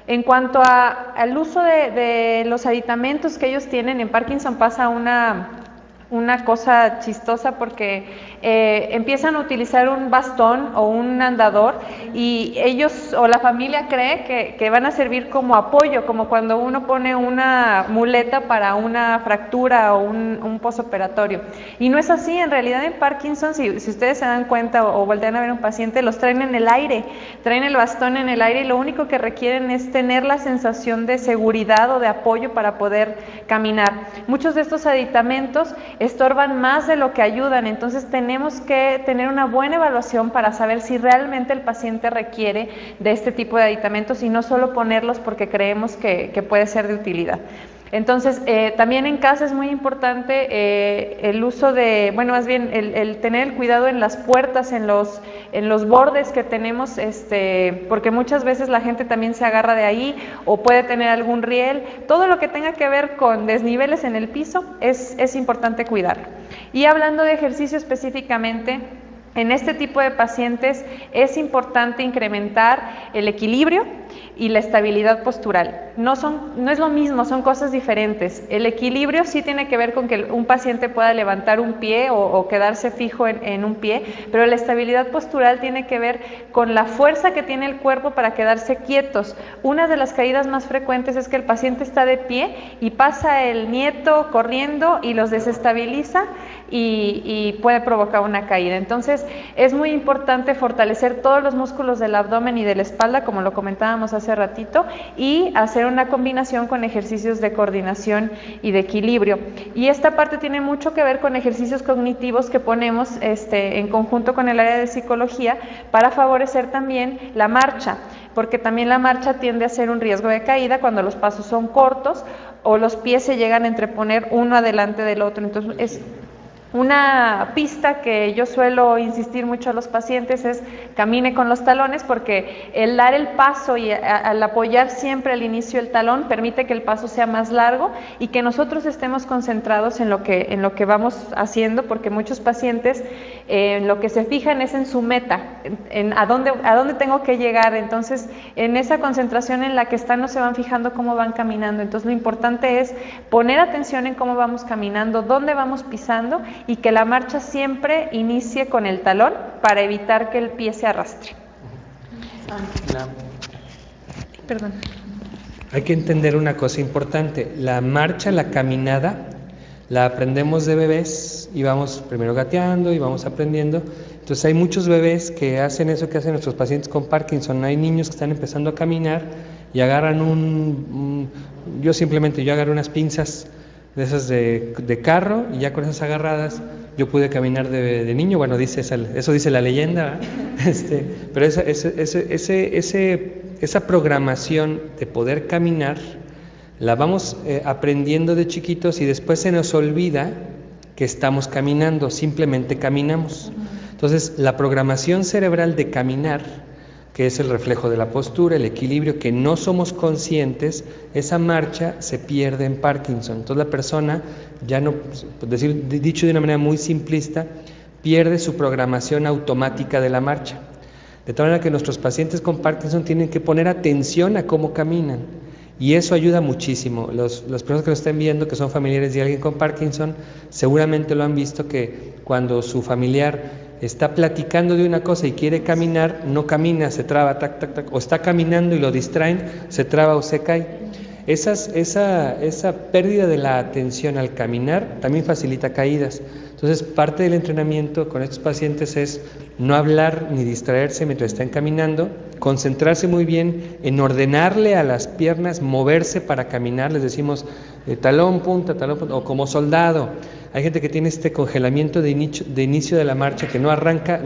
En cuanto al uso de los aditamentos que ellos tienen, en Parkinson pasa una cosa chistosa porque empiezan a utilizar un bastón o un andador y ellos o la familia cree que van a servir como apoyo, como cuando uno pone una muleta para una fractura o un posoperatorio. Y no es así, en realidad en Parkinson, si ustedes se dan cuenta o voltean a ver a un paciente, los traen en el aire, traen el bastón en el aire y lo único que requieren es tener la sensación de seguridad o de apoyo para poder caminar. Muchos de estos aditamentos estorban más de lo que ayudan, entonces tenemos que tener una buena evaluación para saber si realmente el paciente requiere de este tipo de aditamentos y no solo ponerlos porque creemos que puede ser de utilidad. Entonces, también en casa es muy importante el uso de, bueno, más bien el tener el cuidado en las puertas, en los bordes que tenemos, porque muchas veces la gente también se agarra de ahí o puede tener algún riel. Todo lo que tenga que ver con desniveles en el piso es importante cuidarlo. Y hablando de ejercicio específicamente, en este tipo de pacientes es importante incrementar el equilibrio y la estabilidad postural. No es lo mismo, son cosas diferentes. El equilibrio sí tiene que ver con que un paciente pueda levantar un pie o quedarse fijo en un pie, pero la estabilidad postural tiene que ver con la fuerza que tiene el cuerpo para quedarse quietos. Una de las caídas más frecuentes es que el paciente está de pie y pasa el nieto corriendo y los desestabiliza y puede provocar una caída. Entonces es muy importante fortalecer todos los músculos del abdomen y de la espalda, como lo comentábamos hace ratito, y hacer una combinación con ejercicios de coordinación y de equilibrio. Y esta parte tiene mucho que ver con ejercicios cognitivos que ponemos en conjunto con el área de psicología para favorecer también la marcha, porque también la marcha tiende a ser un riesgo de caída cuando los pasos son cortos o los pies se llegan a entreponer uno adelante del otro. Entonces es una pista que yo suelo insistir mucho a los pacientes es camine con los talones, porque el dar el paso y al apoyar siempre al inicio el talón permite que el paso sea más largo y que nosotros estemos concentrados en lo que vamos haciendo, porque muchos pacientes lo que se fijan es en su meta, en a dónde tengo que llegar. Entonces en esa concentración en la que están no se van fijando cómo van caminando. Entonces lo importante es poner atención en cómo vamos caminando, dónde vamos pisando, y que la marcha siempre inicie con el talón para evitar que el pie se arrastre. Perdón. Hay que entender una cosa importante: la marcha, la caminada, la aprendemos de bebés y vamos primero gateando y vamos aprendiendo. Entonces hay muchos bebés que hacen eso que hacen nuestros pacientes con Parkinson. Hay niños que están empezando a caminar y agarran yo agarro unas pinzas de esas de carro, y ya con esas agarradas yo pude caminar de niño. Bueno, eso dice la leyenda, pero esa programación de poder caminar la vamos aprendiendo de chiquitos y después se nos olvida que estamos caminando, simplemente caminamos. Entonces la programación cerebral de caminar, que es el reflejo de la postura, el equilibrio, que no somos conscientes, esa marcha se pierde en Parkinson. Entonces la persona, ya no, dicho de una manera muy simplista, pierde su programación automática de la marcha. De tal manera que nuestros pacientes con Parkinson tienen que poner atención a cómo caminan. Y eso ayuda muchísimo. Las personas que nos estén viendo, que son familiares de alguien con Parkinson, seguramente lo han visto, que cuando su familiar está platicando de una cosa y quiere caminar, no camina, se traba, tac, tac, tac, o está caminando y lo distraen, se traba o se cae. Esa pérdida de la atención al caminar también facilita caídas. Entonces Entonces, parte del entrenamiento con estos pacientes es no hablar ni distraerse mientras están caminando, concentrarse muy bien en ordenarle a las piernas moverse para caminar, les decimos talón, punta, o como soldado. Hay gente que tiene este congelamiento de inicio de la marcha, que no arranca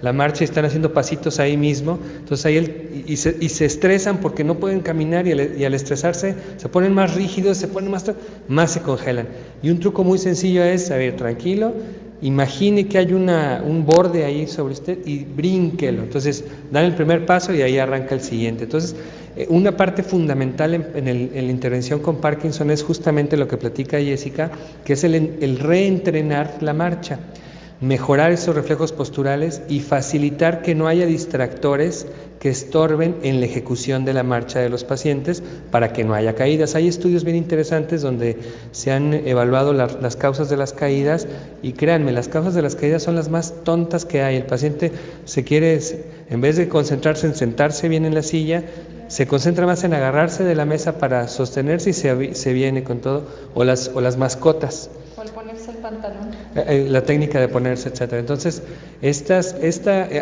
la marcha y están haciendo pasitos ahí mismo, entonces ahí y se estresan porque no pueden caminar y al estresarse se ponen más rígidos, se ponen más se congelan. Y un truco muy sencillo es, a ver, tranquilo, imagine que hay un borde ahí sobre usted y brínquelo. Entonces dan el primer paso y ahí arranca el siguiente. Entonces una parte fundamental en la intervención con Parkinson es justamente lo que platica Jessica, que es el reentrenar la marcha, mejorar esos reflejos posturales y facilitar que no haya distractores que estorben en la ejecución de la marcha de los pacientes para que no haya caídas. Hay estudios bien interesantes donde se han evaluado las causas de las caídas y créanme, las causas de las caídas son las más tontas que hay. El paciente en vez de concentrarse en sentarse bien en la silla, se concentra más en agarrarse de la mesa para sostenerse y se viene con todo, o las mascotas. O el ponerse el pantalón. La técnica de ponerse, etcétera. Entonces,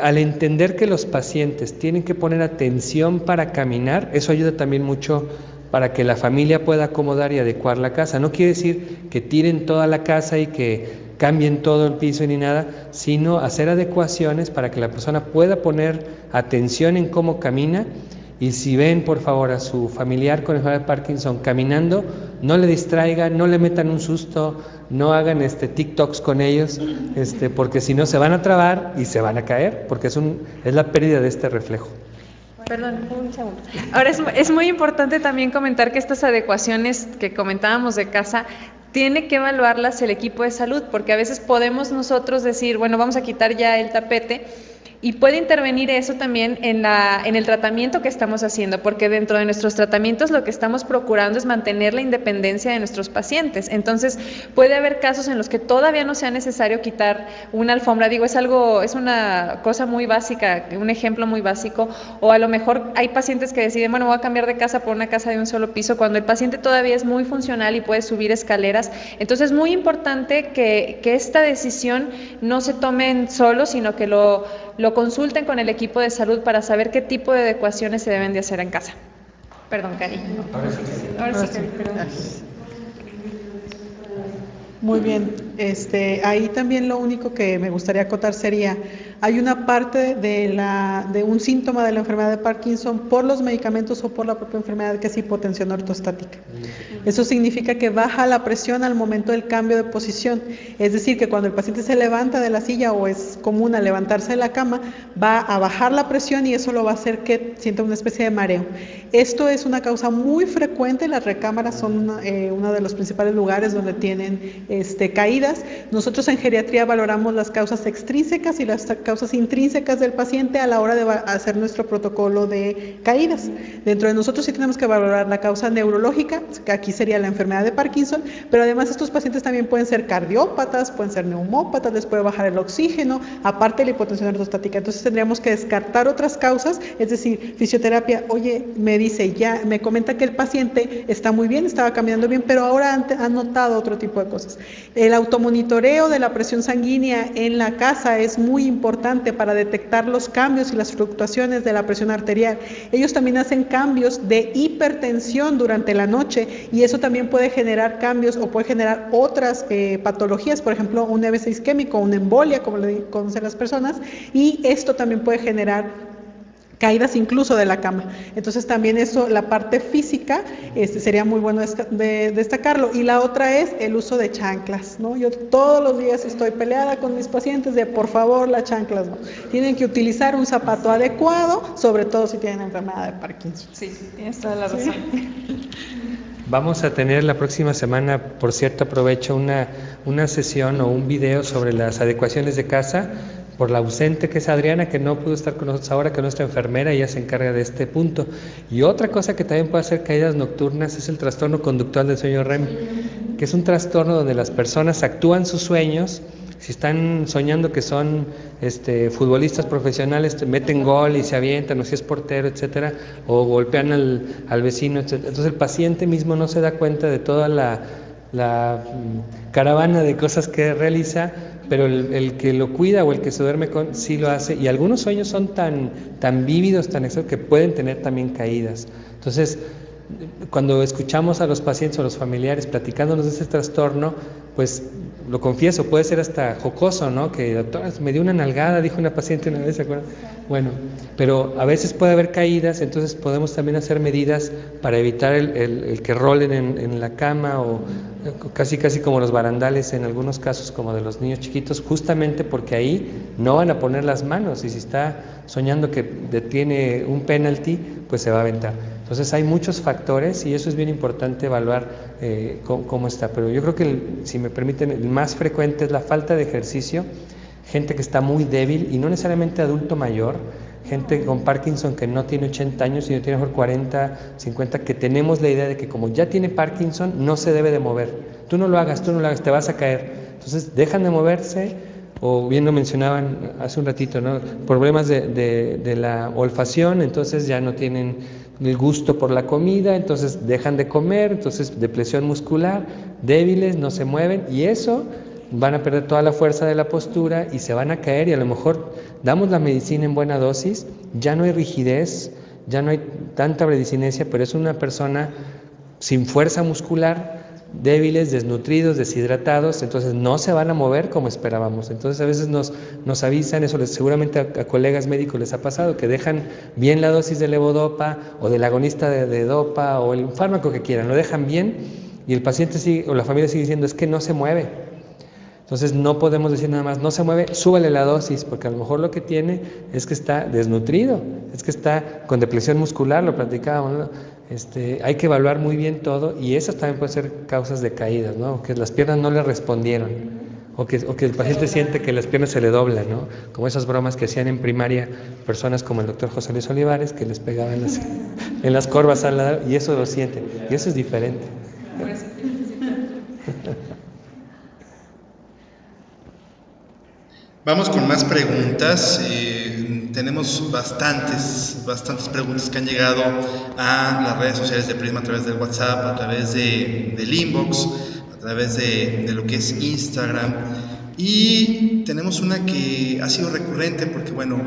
al entender que los pacientes tienen que poner atención para caminar, eso ayuda también mucho para que la familia pueda acomodar y adecuar la casa. No quiere decir que tiren toda la casa y que cambien todo el piso ni nada, sino hacer adecuaciones para que la persona pueda poner atención en cómo camina. Y si ven, por favor, a su familiar con enfermedad de Parkinson caminando, no le distraigan, no le metan un susto, no hagan TikToks con ellos, porque si no se van a trabar y se van a caer, porque es la pérdida de este reflejo. Perdón, un segundo. Ahora, es muy importante también comentar que estas adecuaciones que comentábamos de casa, tiene que evaluarlas el equipo de salud, porque a veces podemos nosotros decir, bueno, vamos a quitar ya el tapete, y puede intervenir eso también en el tratamiento que estamos haciendo, porque dentro de nuestros tratamientos lo que estamos procurando es mantener la independencia de nuestros pacientes. Entonces, puede haber casos en los que todavía no sea necesario quitar una alfombra. Es una cosa muy básica, un ejemplo muy básico, o a lo mejor hay pacientes que deciden, bueno, voy a cambiar de casa por una casa de un solo piso, cuando el paciente todavía es muy funcional y puede subir escaleras. Entonces, es muy importante que esta decisión no se tome solo, sino que lo consulten con el equipo de salud para saber qué tipo de adecuaciones se deben de hacer en casa. Perdón, Cari. Ahora sí, Cari, perdón. Muy bien, ahí también lo único que me gustaría acotar sería, hay una parte de un síntoma de la enfermedad de Parkinson por los medicamentos o por la propia enfermedad, que es hipotensión ortostática. Eso significa que baja la presión al momento del cambio de posición, es decir, que cuando el paciente se levanta de la silla o es común a levantarse de la cama, va a bajar la presión y eso lo va a hacer que sienta una especie de mareo. Esto es una causa muy frecuente, las recámaras son uno de los principales lugares donde tienen caídas. Nosotros en geriatría valoramos las causas extrínsecas y las causas intrínsecas del paciente a la hora de hacer nuestro protocolo de caídas. Dentro de nosotros sí tenemos que valorar la causa neurológica, que aquí sería la enfermedad de Parkinson, pero además estos pacientes también pueden ser cardiópatas, pueden ser neumópatas, les puede bajar el oxígeno, aparte de la hipotensión ortostática. Entonces tendríamos que descartar otras causas, es decir, fisioterapia, oye, me comenta que el paciente está muy bien, estaba caminando bien, pero ahora ha notado otro tipo de cosas. El automonitoreo de la presión sanguínea en la casa es muy importante para detectar los cambios y las fluctuaciones de la presión arterial. Ellos también hacen cambios de hipertensión durante la noche y eso también puede generar cambios o puede generar otras patologías, por ejemplo, un EBC isquémico, una embolia, como le conocen las personas, y esto también puede generar caídas incluso de la cama. Entonces también eso, la parte física, sería muy bueno de destacarlo. Y la otra es el uso de chanclas, ¿no? Yo todos los días estoy peleada con mis pacientes de, por favor, las chanclas, ¿no? Tienen que utilizar un zapato adecuado, sobre todo si tienen enfermedad de Parkinson. Sí, tienes toda la razón. ¿Sí? Vamos a tener la próxima semana, por cierto, aprovecho una sesión o un video sobre las adecuaciones de casa, por la ausente que es Adriana, que no pudo estar con nosotros ahora, que nuestra enfermera, ella se encarga de este punto. Y otra cosa que también puede hacer caídas nocturnas es el trastorno conductual del sueño REM, que es un trastorno donde las personas actúan sus sueños. Si están soñando que son futbolistas profesionales, meten gol y se avientan, o si es portero, etcétera, o golpean al vecino, etcétera. Entonces el paciente mismo no se da cuenta de toda caravana de cosas que realiza, pero el que lo cuida o el que se duerme con sí lo hace, y algunos sueños son tan vívidos, tan exactos, que pueden tener también caídas. Entonces, cuando escuchamos a los pacientes o a los familiares platicándonos de ese trastorno, pues lo confieso, puede ser hasta jocoso, ¿no? Que doctora, me dio una nalgada, dijo una paciente una vez, ¿se acuerdan? Bueno, pero a veces puede haber caídas, entonces podemos también hacer medidas para evitar el que rolen en la cama, o casi como los barandales en algunos casos, como de los niños chiquitos, justamente porque ahí no van a poner las manos, y si está soñando que detiene un penalti, pues se va a aventar. Entonces hay muchos factores y eso es bien importante evaluar cómo está. Pero yo creo que, si me permiten, el más frecuente es la falta de ejercicio, gente que está muy débil, y no necesariamente adulto mayor, gente con Parkinson que no tiene 80 años, sino tiene mejor 40, 50, que tenemos la idea de que como ya tiene Parkinson, no se debe de mover. Tú no lo hagas, te vas a caer. Entonces dejan de moverse, o bien lo mencionaban hace un ratito, ¿no? Problemas de la olfacción, entonces ya no tienen el gusto por la comida, entonces dejan de comer, entonces depresión muscular, débiles, no se mueven, y eso van a perder toda la fuerza de la postura y se van a caer, y a lo mejor damos la medicina en buena dosis, ya no hay rigidez, ya no hay tanta bradicinesia, pero es una persona sin fuerza muscular, débiles, desnutridos, deshidratados, entonces no se van a mover como esperábamos. Entonces a veces nos avisan, eso seguramente a colegas médicos les ha pasado, que dejan bien la dosis de levodopa o del agonista de dopa o el fármaco que quieran, lo dejan bien, y el paciente sigue, o la familia sigue diciendo, es que no se mueve. Entonces no podemos decir nada más, no se mueve, súbale la dosis, porque a lo mejor lo que tiene es que está desnutrido, es que está con depresión muscular, lo platicábamos, ¿no? Hay que evaluar muy bien todo, y esas también pueden ser causas de caídas, ¿no? Que las piernas no le respondieron, o que el paciente siente que las piernas se le doblan, ¿no? Como esas bromas que hacían en primaria personas como el doctor José Luis Olivares, que les pegaban en las corvas al lado, y eso lo sienten, y eso es diferente. Vamos con más preguntas. Tenemos bastantes preguntas que han llegado a las redes sociales de Prisma, a través del WhatsApp, a través del inbox, a través de lo que es Instagram. Y tenemos una que ha sido recurrente porque, bueno,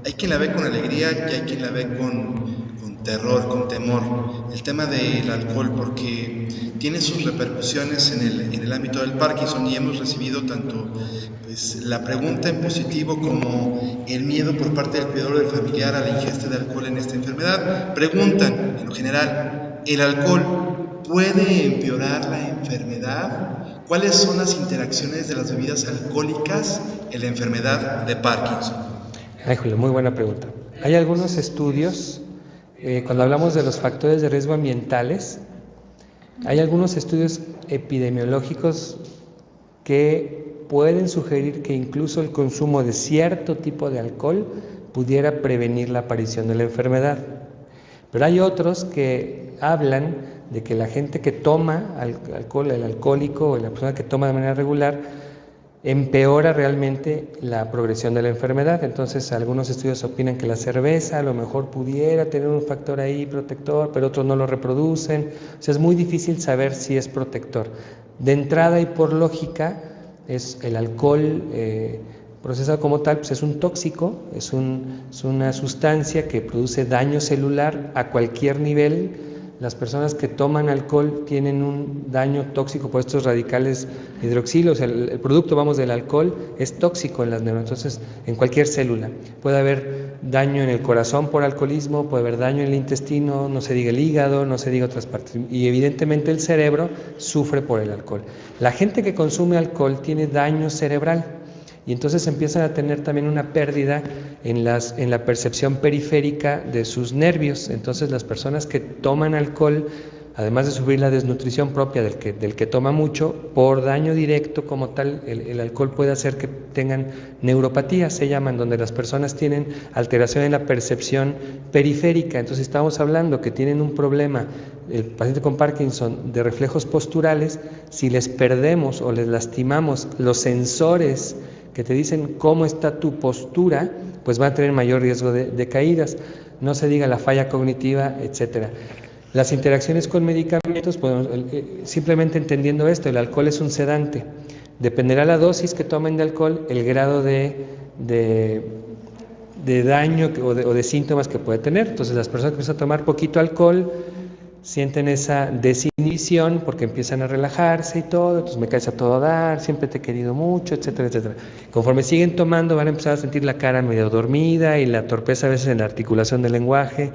hay quien la ve con alegría y hay quien la ve con terror, con temor. El tema del alcohol, porque tiene sus repercusiones en el ámbito del Parkinson, y hemos recibido tanto la pregunta en positivo como el miedo por parte del cuidador del familiar a la ingesta de alcohol en esta enfermedad. Preguntan, en lo general, ¿el alcohol puede empeorar la enfermedad? ¿Cuáles son las interacciones de las bebidas alcohólicas en la enfermedad de Parkinson? Ay, Julio, muy buena pregunta. Hay algunos estudios, cuando hablamos de los factores de riesgo ambientales, hay algunos estudios epidemiológicos que pueden sugerir que incluso el consumo de cierto tipo de alcohol pudiera prevenir la aparición de la enfermedad. Pero hay otros que hablan de que la gente que toma alcohol, el alcohólico o la persona que toma de manera regular, empeora realmente la progresión de la enfermedad. Entonces algunos estudios opinan que la cerveza a lo mejor pudiera tener un factor ahí protector, pero otros no lo reproducen. O sea, es muy difícil saber si es protector. De entrada y por lógica, es el alcohol procesado como tal, pues es un tóxico, es una sustancia que produce daño celular a cualquier nivel. Las personas que toman alcohol tienen un daño tóxico por estos radicales hidroxilo, o sea, el producto, del alcohol es tóxico en las neuronas, entonces en cualquier célula. Puede haber daño en el corazón por alcoholismo, puede haber daño en el intestino, no se diga el hígado, no se diga otras partes, y evidentemente el cerebro sufre por el alcohol. La gente que consume alcohol tiene daño cerebral, y entonces empiezan a tener también una pérdida en la percepción periférica de sus nervios. Entonces las personas que toman alcohol, además de sufrir la desnutrición propia del que toma mucho, por daño directo como tal, el alcohol puede hacer que tengan neuropatías, se llaman, donde las personas tienen alteración en la percepción periférica. Entonces estamos hablando que tienen un problema, el paciente con Parkinson, de reflejos posturales. Si les perdemos o les lastimamos los sensores que te dicen cómo está tu postura, pues van a tener mayor riesgo de caídas. No se diga la falla cognitiva, etcétera. Las interacciones con medicamentos, simplemente entendiendo esto, el alcohol es un sedante. Dependerá la dosis que tomen de alcohol, el grado de daño o de síntomas que puede tener. Entonces las personas que empiezan a tomar poquito alcohol sienten esa desinhibición porque empiezan a relajarse y todo, entonces me caes a todo dar, siempre te he querido mucho, etcétera, etcétera. Conforme siguen tomando van a empezar a sentir la cara medio dormida y la torpeza a veces en la articulación del lenguaje,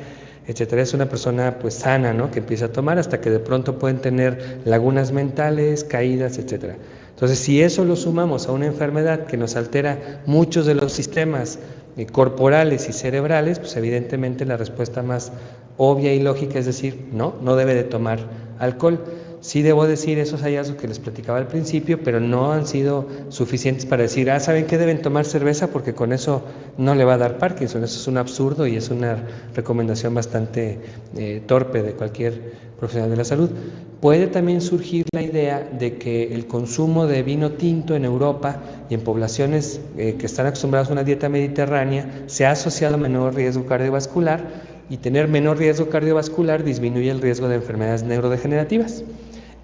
etcétera. Es una persona pues sana, ¿no?, que empieza a tomar hasta que de pronto pueden tener lagunas mentales, caídas, etcétera. Entonces, si eso lo sumamos a una enfermedad que nos altera muchos de los sistemas corporales y cerebrales, pues evidentemente la respuesta más obvia y lógica es decir, no debe de tomar alcohol. Sí debo decir esos hallazgos que les platicaba al principio, pero no han sido suficientes para decir, ¿saben qué? Deben tomar cerveza porque con eso no le va a dar Parkinson. Eso es un absurdo y es una recomendación bastante torpe de cualquier profesional de la salud. Puede también surgir la idea de que el consumo de vino tinto en Europa y en poblaciones que están acostumbradas a una dieta mediterránea se ha asociado a menor riesgo cardiovascular, y tener menor riesgo cardiovascular disminuye el riesgo de enfermedades neurodegenerativas.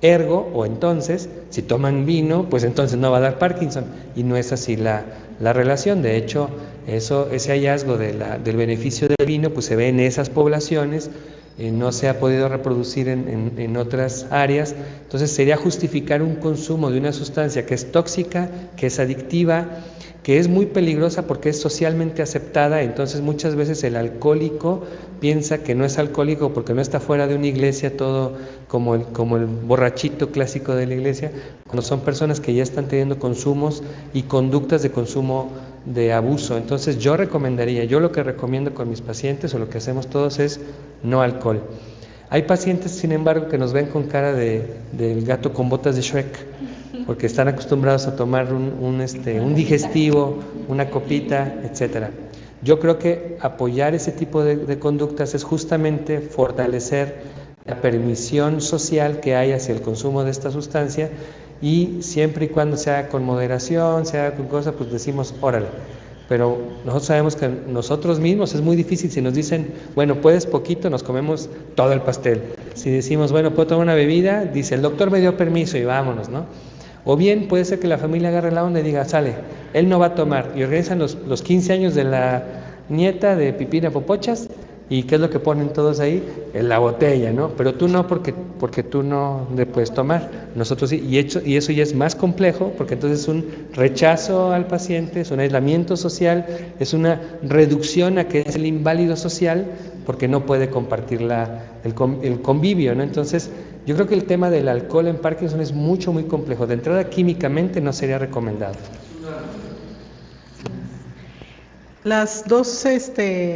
Ergo, o entonces, si toman vino, pues entonces no va a dar Parkinson, y no es así la relación. De hecho, ese hallazgo del beneficio del vino pues se ve en esas poblaciones, no se ha podido reproducir en otras áreas. Entonces sería justificar un consumo de una sustancia que es tóxica, que es adictiva, que es muy peligrosa porque es socialmente aceptada. Entonces muchas veces el alcohólico piensa que no es alcohólico porque no está fuera de una iglesia, todo como el borrachito clásico de la iglesia, cuando son personas que ya están teniendo consumos y conductas de consumo de abuso. Entonces yo lo que recomiendo con mis pacientes, o lo que hacemos todos, es no alcohol. Hay pacientes, sin embargo, que nos ven con cara del gato con botas de Shrek, porque están acostumbrados a tomar un digestivo, una copita, etcétera. Yo creo que apoyar ese tipo de conductas es justamente fortalecer la permisión social que hay hacia el consumo de esta sustancia, y siempre y cuando sea con moderación, sea con cosas, pues decimos, órale. Pero nosotros sabemos que nosotros mismos es muy difícil. Si nos dicen, bueno, puedes poquito, nos comemos todo el pastel. Si decimos, bueno, puedo tomar una bebida, dice, el doctor me dio permiso y vámonos, ¿no? O bien puede ser que la familia agarre la onda y diga, sale, él no va a tomar, y organizan los 15 años de la nieta de Pipina Popochas, y ¿qué es lo que ponen todos ahí? En la botella, ¿no? Pero tú no, porque tú no le puedes tomar, nosotros sí, y eso ya es más complejo, porque entonces es un rechazo al paciente, es un aislamiento social, es una reducción a que es el inválido social, porque no puede compartir el convivio, ¿no? Entonces, yo creo que el tema del alcohol en Parkinson es muy complejo. De entrada, químicamente no sería recomendado. Las dos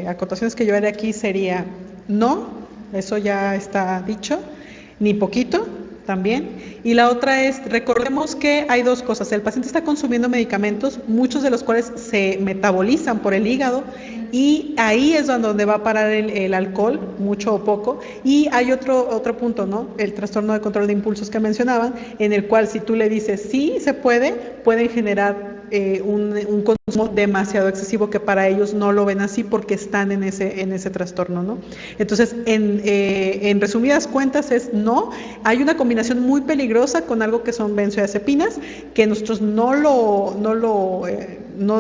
acotaciones que yo haré aquí sería no, eso ya está dicho, ni poquito también. Y la otra es, recordemos que hay dos cosas. El paciente está consumiendo medicamentos, muchos de los cuales se metabolizan por el hígado, y ahí es donde va a parar el alcohol, mucho o poco. Y hay otro punto, ¿no? El trastorno de control de impulsos que mencionaban, en el cual si tú le dices sí se pueden generar un consumo demasiado excesivo, que para ellos no lo ven así porque están en ese trastorno, ¿no? Entonces, en resumidas cuentas es no. Hay una combinación muy peligrosa con algo que son benzodiazepinas, que nosotros no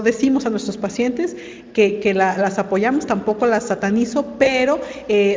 decimos a nuestros pacientes que las apoyamos, tampoco las satanizo, pero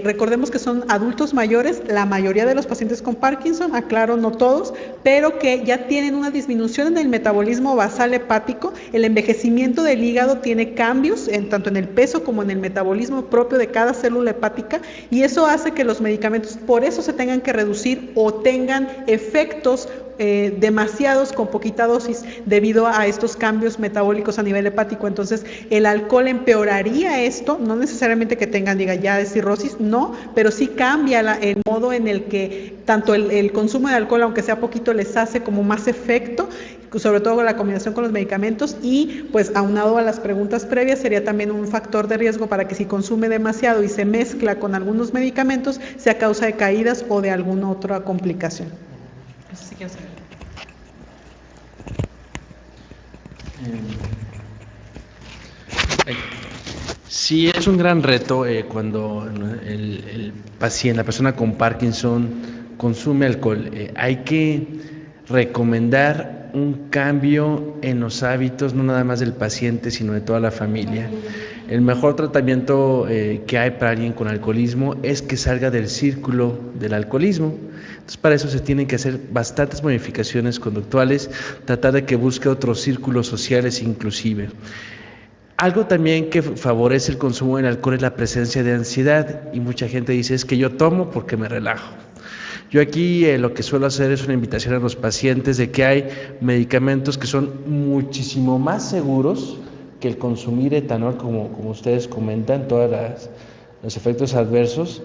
recordemos que son adultos mayores, la mayoría de los pacientes con Parkinson, aclaro, no todos, pero que ya tienen una disminución en el metabolismo basal hepático. El envejecimiento del hígado tiene cambios tanto en el peso como en el metabolismo propio de cada célula hepática, y eso hace que los medicamentos por eso se tengan que reducir o tengan efectos demasiados con poquita dosis debido a estos cambios metabólicos a nivel hepático. Entonces el alcohol empeoraría esto, no necesariamente que tengan, ya de cirrosis, no, pero sí cambia el modo en el que tanto el consumo de alcohol, aunque sea poquito, les hace como más efecto, sobre todo la combinación con los medicamentos. Y pues aunado a las preguntas previas, sería también un factor de riesgo para que si consume demasiado y se mezcla con algunos medicamentos, sea causa de caídas o de alguna otra complicación. No sé si quieres saber. Sí, es un gran reto cuando el paciente, la persona con Parkinson consume alcohol. Hay que recomendar un cambio en los hábitos, no nada más del paciente, sino de toda la familia. El mejor tratamiento que hay para alguien con alcoholismo es que salga del círculo del alcoholismo. Entonces, para eso se tienen que hacer bastantes modificaciones conductuales, tratar de que busque otros círculos sociales inclusive. Algo también que favorece el consumo del alcohol es la presencia de ansiedad, y mucha gente dice, es que yo tomo porque me relajo. Yo aquí lo que suelo hacer es una invitación a los pacientes de que hay medicamentos que son muchísimo más seguros que el consumir etanol, como ustedes comentan, todos los efectos adversos,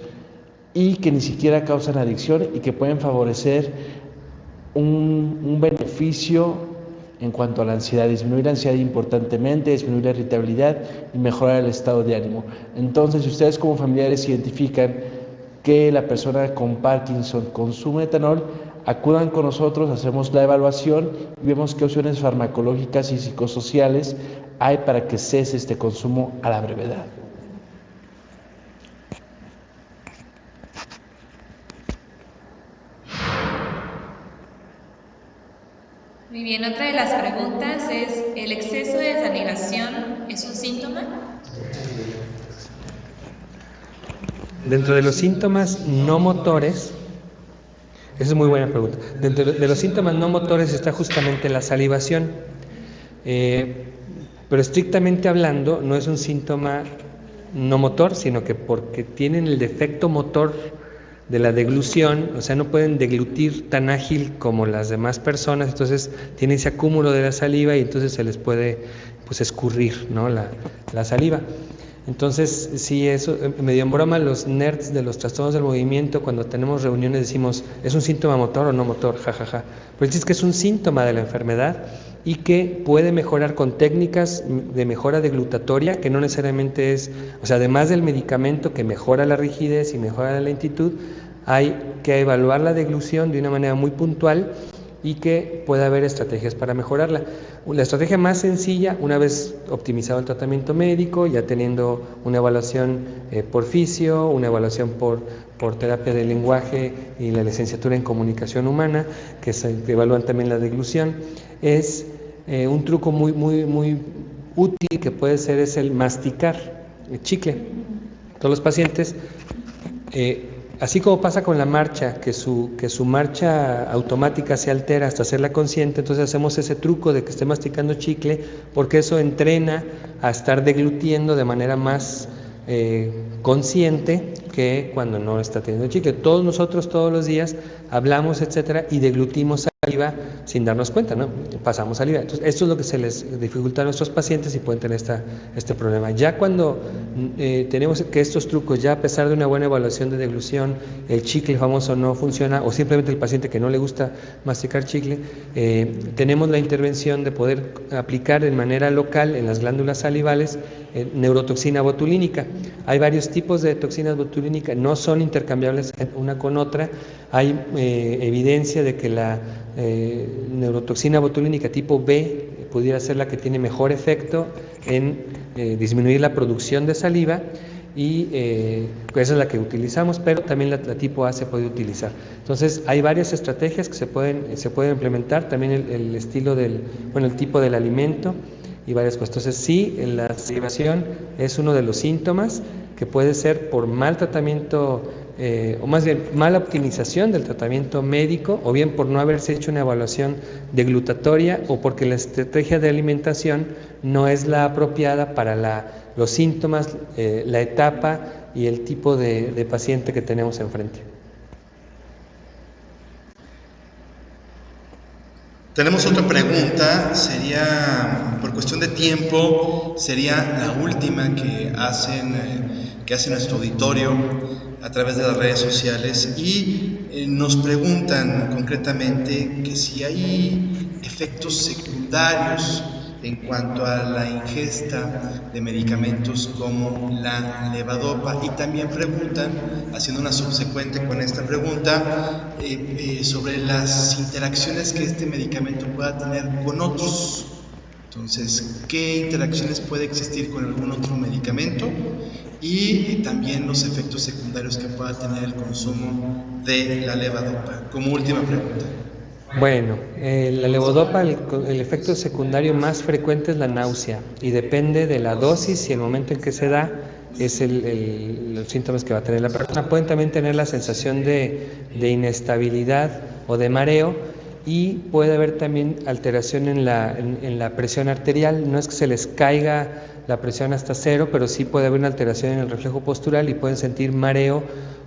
y que ni siquiera causan adicción y que pueden favorecer un beneficio en cuanto a la ansiedad, disminuir la ansiedad importantemente, disminuir la irritabilidad y mejorar el estado de ánimo. Entonces, si ustedes como familiares identifican que la persona con Parkinson consume etanol, acudan con nosotros, hacemos la evaluación y vemos qué opciones farmacológicas y psicosociales hay para que cese este consumo a la brevedad. Muy bien, otra de las preguntas es, ¿el exceso de salivación es un síntoma? Dentro de los síntomas no motores, esa es muy buena pregunta, dentro de los síntomas no motores está justamente la salivación, pero estrictamente hablando no es un síntoma no motor, sino que porque tienen el defecto motor de la deglución, o sea, no pueden deglutir tan ágil como las demás personas, entonces tienen ese acúmulo de la saliva y entonces se les puede escurrir, ¿no?, la saliva. Entonces, sí, eso, medio en broma, los nerds de los trastornos del movimiento, cuando tenemos reuniones decimos, ¿es un síntoma motor o no motor? Jajaja. Pero es que es un síntoma de la enfermedad y que puede mejorar con técnicas de mejora deglutatoria, que no necesariamente es, o sea, además del medicamento que mejora la rigidez y mejora la lentitud, hay que evaluar la deglución de una manera muy puntual y que pueda haber estrategias para mejorarla. La estrategia más sencilla, una vez optimizado el tratamiento médico, ya teniendo una evaluación por fisio, una evaluación por terapia del lenguaje y la licenciatura en comunicación humana, que evalúan también la deglución, es un truco muy útil que puede ser es el masticar el chicle. Todos los pacientes, así como pasa con la marcha, que su marcha automática se altera hasta hacerla consciente, entonces hacemos ese truco de que esté masticando chicle, porque eso entrena a estar deglutiendo de manera más consciente que cuando no está teniendo chicle. Todos nosotros todos los días hablamos, etcétera, y deglutimos saliva sin darnos cuenta, ¿no? Pasamos saliva. Entonces, esto es lo que se les dificulta a nuestros pacientes y pueden tener este problema. Ya cuando tenemos que estos trucos, ya a pesar de una buena evaluación de deglución, el chicle famoso no funciona, o simplemente el paciente que no le gusta masticar chicle, tenemos la intervención de poder aplicar de manera local en las glándulas salivales neurotoxina botulínica. Hay varios tipos de toxinas botulínicas, no son intercambiables una con otra. Hay evidencia de que la neurotoxina botulínica tipo B pudiera ser la que tiene mejor efecto en disminuir la producción de saliva, y esa es la que utilizamos, pero también la tipo A se puede utilizar. Entonces hay varias estrategias que se pueden implementar, también el estilo el tipo del alimento y varias cosas. Entonces sí, la salivación es uno de los síntomas que puede ser por mal tratamiento, o más bien mala optimización del tratamiento médico, o bien por no haberse hecho una evaluación deglutatoria, o porque la estrategia de alimentación no es la apropiada para los síntomas, la etapa y el tipo de paciente que tenemos enfrente. Tenemos otra pregunta, sería, por cuestión de tiempo, sería la última que hace nuestro auditorio a través de las redes sociales, y nos preguntan concretamente que si hay efectos secundarios en cuanto a la ingesta de medicamentos como la levodopa, y también preguntan, haciendo una subsecuente con esta pregunta, sobre las interacciones que este medicamento pueda tener con otros Entonces, ¿qué interacciones puede existir con algún otro medicamento? Y también los efectos secundarios que pueda tener el consumo de la levodopa. Como última pregunta. Bueno, la levodopa, el efecto secundario más frecuente es la náusea y depende de la dosis y el momento en que se da es los síntomas que va a tener la persona. Pueden también tener la sensación de inestabilidad o de mareo, y puede haber también alteración en la presión arterial. No es que se les caiga la presión hasta cero, pero sí puede haber una alteración en el reflejo postural y pueden sentir mareo,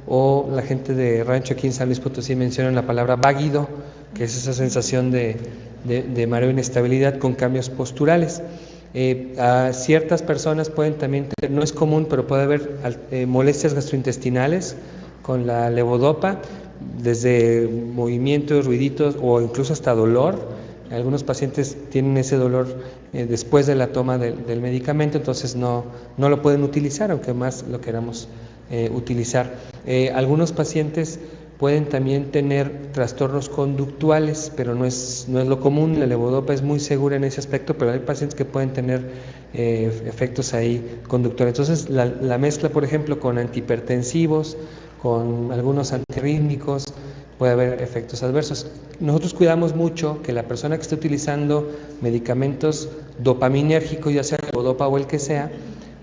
o la gente de rancho aquí en San Luis Potosí menciona la palabra váguido, que es esa sensación de mareo e inestabilidad con cambios posturales. A ciertas personas pueden también tener, no es común, pero puede haber molestias gastrointestinales con la levodopa, desde movimientos, ruiditos o incluso hasta dolor. Algunos pacientes tienen ese dolor después de la toma del medicamento, entonces no lo pueden utilizar, aunque más lo queramos utilizar. Algunos pacientes pueden también tener trastornos conductuales, pero no es lo común. La levodopa es muy segura en ese aspecto, pero hay pacientes que pueden tener efectos ahí conductuales. Entonces la mezcla, por ejemplo, con antihipertensivos, con algunos antirrítmicos, puede haber efectos adversos. Nosotros cuidamos mucho que la persona que esté utilizando medicamentos dopaminérgicos, ya sea levodopa o el que sea,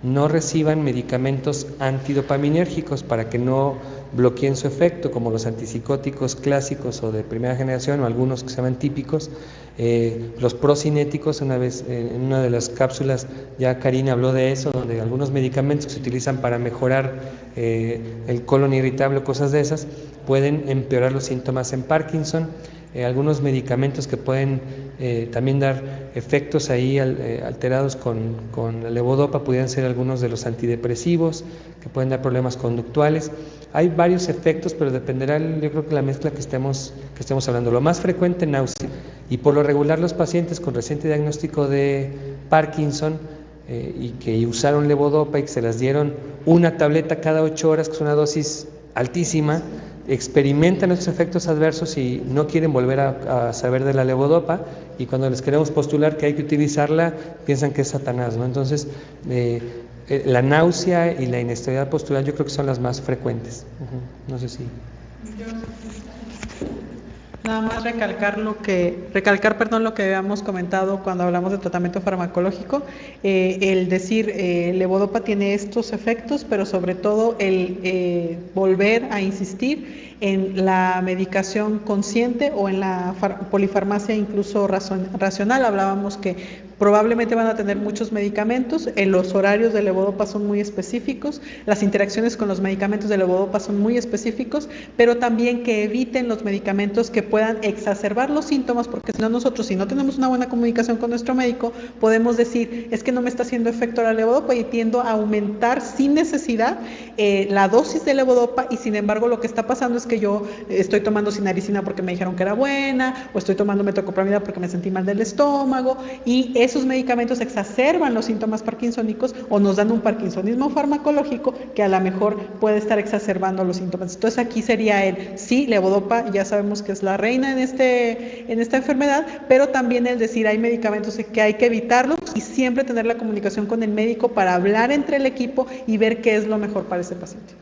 no reciban medicamentos antidopaminérgicos para que no bloqueen su efecto, como los antipsicóticos clásicos o de primera generación, o algunos que se llaman típicos. Los procinéticos, una vez en una de las cápsulas ya Karina habló de eso, donde algunos medicamentos que se utilizan para mejorar el colon irritable o cosas de esas pueden empeorar los síntomas en Parkinson. Algunos medicamentos que pueden también dar efectos ahí alterados con la levodopa pudieran ser algunos de los antidepresivos, que pueden dar problemas conductuales. Hay varios efectos, pero dependerá, yo creo que la mezcla que estemos hablando. Lo más frecuente, náusea, y por lo regular los pacientes con reciente diagnóstico de Parkinson y que usaron levodopa y que se las dieron una tableta cada 8 horas, que es una dosis altísima, experimentan estos efectos adversos y no quieren volver a saber de la levodopa, y cuando les queremos postular que hay que utilizarla, piensan que es Satanás, ¿no? Entonces, la náusea y la inestabilidad postural yo creo que son las más frecuentes. No sé si... Nada más recalcar lo que habíamos comentado cuando hablamos de tratamiento farmacológico, el decir levodopa tiene estos efectos, pero sobre todo el volver a insistir en la medicación consciente o en la polifarmacia incluso racional. Hablábamos que probablemente van a tener muchos medicamentos, los horarios de levodopa son muy específicos, las interacciones con los medicamentos de levodopa son muy específicos, pero también que eviten los medicamentos que puedan exacerbar los síntomas, porque si no nosotros, si no tenemos una buena comunicación con nuestro médico, podemos decir, es que no me está haciendo efecto la levodopa y tiendo a aumentar sin necesidad la dosis de levodopa, y sin embargo lo que está pasando es que yo estoy tomando sinaricina porque me dijeron que era buena, o estoy tomando metoclopramida porque me sentí mal del estómago, y esos medicamentos exacerban los síntomas parkinsónicos o nos dan un parkinsonismo farmacológico que a lo mejor puede estar exacerbando los síntomas. Entonces aquí sería sí, levodopa ya sabemos que es la reina en esta enfermedad, pero también el decir hay medicamentos que hay que evitarlos y siempre tener la comunicación con el médico para hablar entre el equipo y ver qué es lo mejor para ese paciente.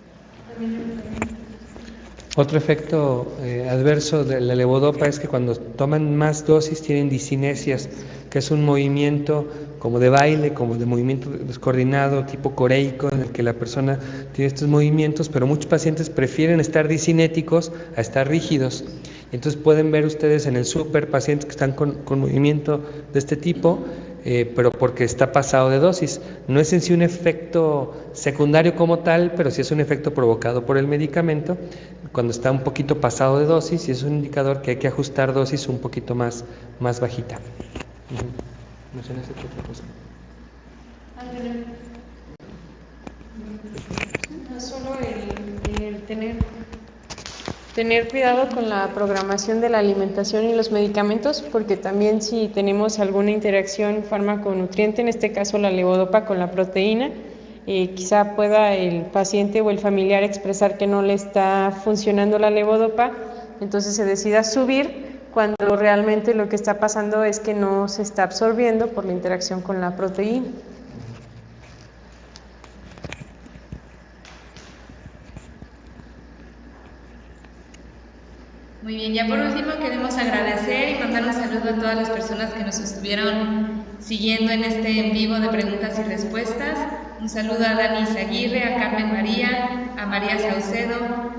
Otro efecto adverso de la levodopa es que cuando toman más dosis tienen discinesias, que es un movimiento como de baile, como de movimiento descoordinado, tipo coreico, en el que la persona tiene estos movimientos, pero muchos pacientes prefieren estar discinéticos a estar rígidos. Entonces pueden ver ustedes en el súper pacientes que están con movimiento de este tipo, pero porque está pasado de dosis. No es en sí un efecto secundario como tal, pero sí es un efecto provocado por el medicamento cuando está un poquito pasado de dosis, y es un indicador que hay que ajustar dosis un poquito más bajita. No sé, ¿qué otra cosa? No solo el tener cuidado con la programación de la alimentación y los medicamentos, porque también si tenemos alguna interacción fármaco-nutriente, en este caso la levodopa con la proteína, quizá pueda el paciente o el familiar expresar que no le está funcionando la levodopa, entonces se decida subir cuando realmente lo que está pasando es que no se está absorbiendo por la interacción con la proteína. Muy bien, ya por último queremos agradecer y mandar un saludo a todas las personas que nos estuvieron siguiendo en este en vivo de preguntas y respuestas. Un saludo a Dani Aguirre, a Carmen María, a María Saucedo,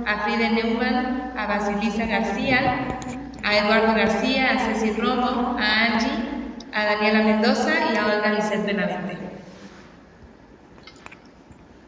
a Fride Neumann, a Basilisa García, a Eduardo García, a Ceci Romo, a Angie, a Daniela Mendoza y a Olga Lisset Benavente.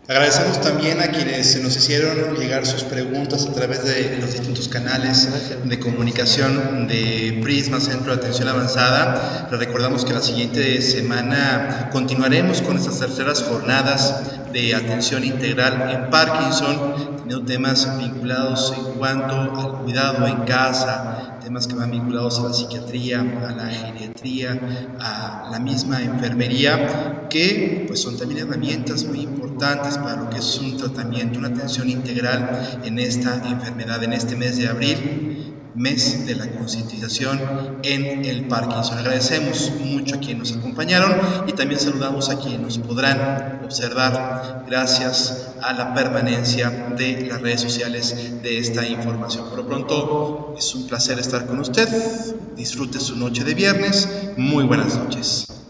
Agradecemos también a quienes nos hicieron llegar sus preguntas a través de los distintos canales de comunicación de Prisma Centro de Atención Avanzada. Les recordamos que la siguiente semana continuaremos con estas terceras jornadas de atención integral en Parkinson, teniendo temas vinculados en cuanto al cuidado en casa, temas que van vinculados a la psiquiatría, a la geriatría, a la misma enfermería, que pues son también herramientas muy importantes para lo que es un tratamiento, una atención integral en esta enfermedad, en este mes de abril, mes de la concientización en el Parkinson. Agradecemos mucho a quienes nos acompañaron y también saludamos a quienes nos podrán observar gracias a la permanencia de las redes sociales de esta información. Por lo pronto, es un placer estar con usted. Disfrute su noche de viernes. Muy buenas noches.